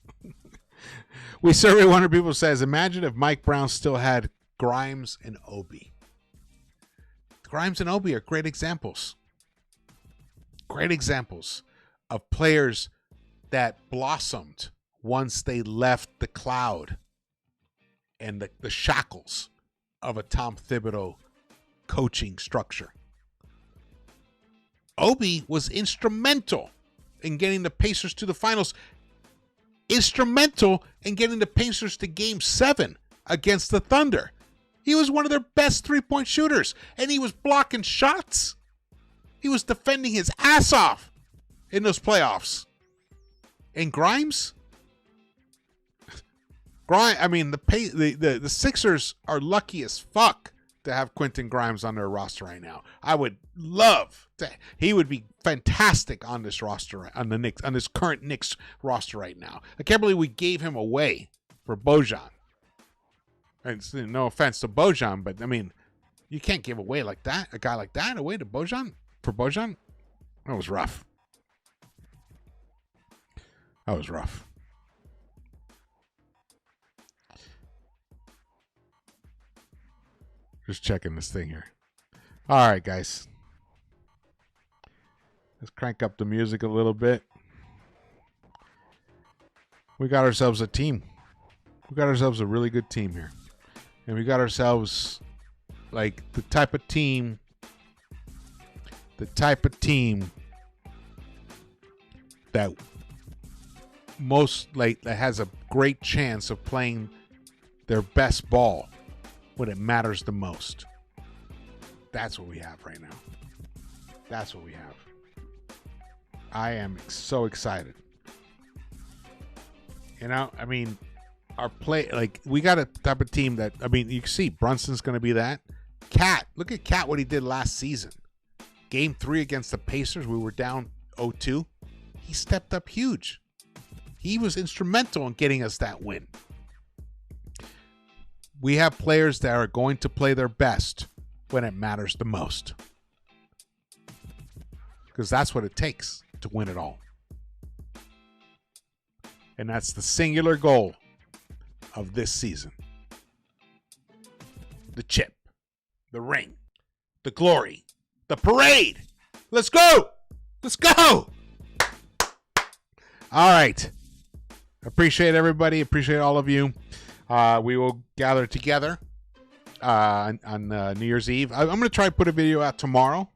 We surveyed 100 people. Says, imagine if Mike Brown still had Grimes and Obi. Grimes and Obi are great examples. Great examples of players that blossomed once they left the cloud and the shackles of a Tom Thibodeau coaching structure. Obi was instrumental in getting the Pacers to the finals. Instrumental in getting the Pacers to Game 7 against the Thunder. He was one of their best three-point shooters, and he was blocking shots. He was defending his ass off in those playoffs. And Grimes? I mean, the Sixers are lucky as fuck to have Quentin Grimes on their roster right now. I would love to. He would be fantastic on this roster, on the Knicks, on this current Knicks roster right now. I can't believe we gave him away for Bojan. And no offense to Bojan, but I mean, you can't give away like that, a guy like that away to Bojan for Bojan. That was rough. That was rough. Just checking this thing here. All right, guys. Let's crank up the music a little bit. We got ourselves a team. We got ourselves a really good team here. And we got ourselves like the type of team that that has a great chance of playing their best ball when it matters the most. That's what we have right now. That's what we have. I am so excited. You know, I mean, our play, like, we got a type of team that, I mean, you can see Brunson's going to be that. Cat, look at Cat, what he did last season. Game 3 against the Pacers, we were down 0-2. He stepped up huge. He was instrumental in getting us that win. We have players that are going to play their best when it matters the most. Because that's what it takes to win it all. And that's the singular goal of this season. The chip, the ring, the glory, the parade. Let's go. Let's go. All right. Appreciate everybody. Appreciate all of you. We will gather together on New Year's Eve. I'm going to try to put a video out tomorrow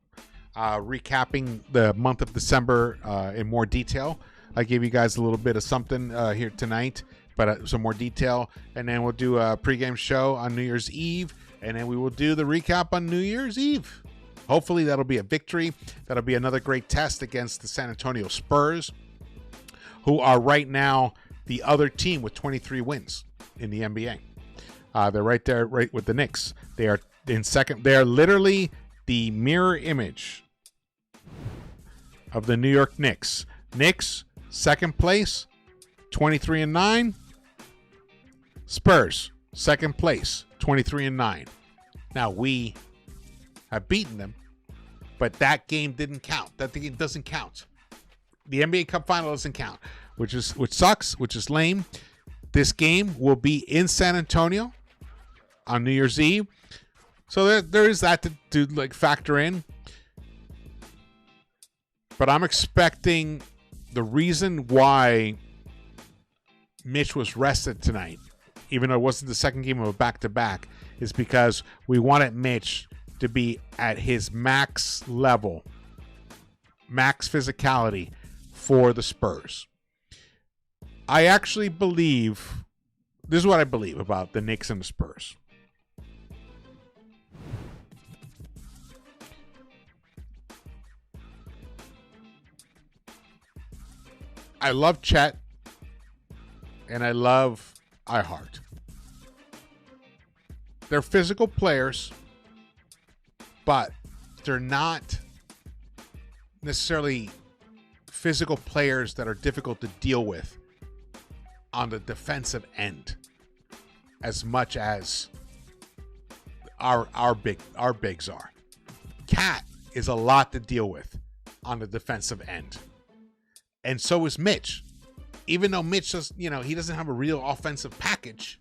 recapping the month of December in more detail. I gave you guys a little bit of something here tonight, but some more detail. And then we'll do a pregame show on New Year's Eve, and then we will do the recap on New Year's Eve. Hopefully that'll be a victory. That'll be another great test against the San Antonio Spurs, who are right now the other team with 23 wins in the NBA. They're right there, right with the Knicks. They are in second. They are literally the mirror image of the New York Knicks. Knicks, second place, 23-9. Spurs, second place, 23-9. Now we have beaten them, but that game didn't count. That game doesn't count. The NBA Cup final doesn't count, which sucks, which is lame. This game will be in San Antonio on New Year's Eve. So there is that to like factor in. But I'm expecting the reason why Mitch was rested tonight, even though it wasn't the second game of a back-to-back, is because we wanted Mitch to be at his max level, max physicality, 4 the Spurs. I actually believe this is what I believe about the Knicks and the Spurs. I love Chet and I love iHeart. They're physical players, but they're not necessarily physical players that are difficult to deal with on the defensive end as much as our bigs are. Cat is a lot to deal with on the defensive end. And so is Mitch. Even though Mitch does, he doesn't have a real offensive package,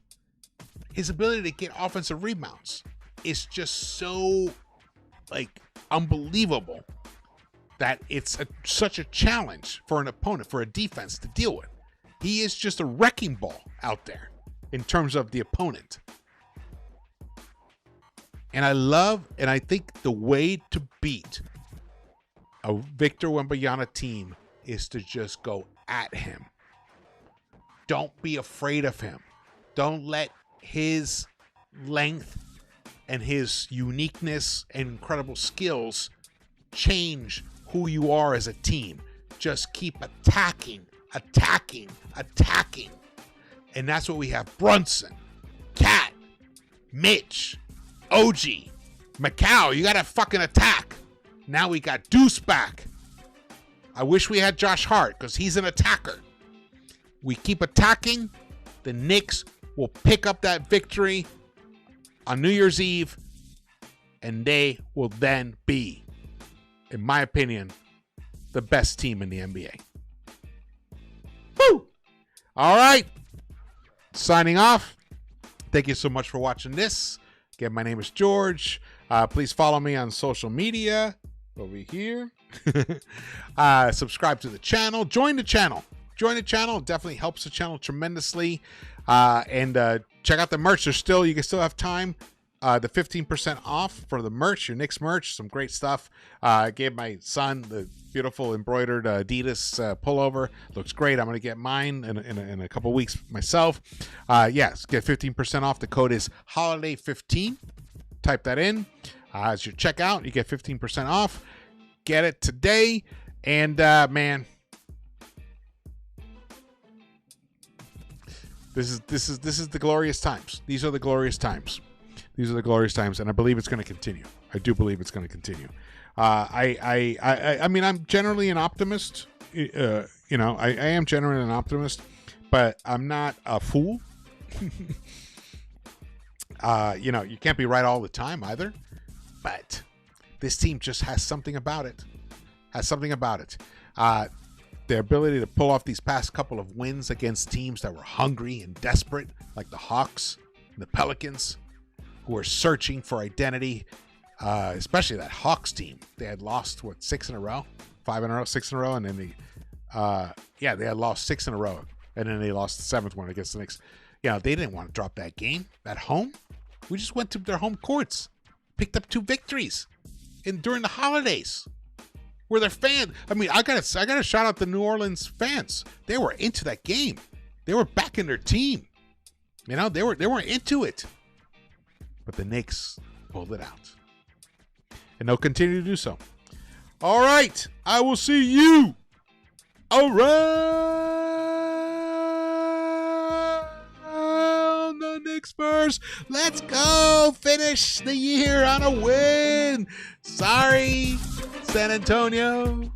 his ability to get offensive rebounds is just so unbelievable that it's such a challenge for an opponent, for a defense to deal with. He is just a wrecking ball out there in terms of the opponent. And I think the way to beat a Victor Wembanyama team is to just go at him. Don't be afraid of him. Don't let his length and his uniqueness and incredible skills change who you are as a team. Just keep attacking. And that's what we have. Brunson, Cat, Mitch, OG, Macau. You got to fucking attack. Now we got Deuce back. I wish we had Josh Hart because he's an attacker. We keep attacking. The Knicks will pick up that victory on New Year's Eve, and they will then be, in my opinion, the best team in the NBA. Woo! All right. Signing off. Thank you so much for watching this. Again, my name is George. Please follow me on social media over here. Subscribe to the channel. Join the channel. It definitely helps the channel tremendously. And check out the merch. You can still have time. The 15% off for the merch, your Knicks merch, some great stuff. I gave my son the beautiful embroidered Adidas pullover. Looks great. I'm going to get mine in a couple weeks myself. Yes, get 15% off. The code is holiday15. Type that in. As you check out, you get 15% off. Get it today. And man, this is the glorious times. These are the glorious times. And I believe it's going to continue. I do believe it's going to continue. I mean, I'm generally an optimist. I am generally an optimist, but I'm not a fool. You can't be right all the time either. But this team just has something about it. Their ability to pull off these past couple of wins against teams that were hungry and desperate, like the Hawks and the Pelicans, who are searching for identity, especially that Hawks team. They had lost, 6 in a row? 5 in a row, 6 in a row, and then they had lost 6 in a row, and then they lost the 7th one against the Knicks. They didn't want to drop that game at home. We just went to their home courts, picked up 2 victories during the holidays. Where their fans, I gotta shout out the New Orleans fans. They were into that game. They were backing their team. They were into it. But the Knicks pulled it out. And they'll continue to do so. All right. I will see you around the Knicks-Verse. Let's go. Finish the year on a win. Sorry, San Antonio.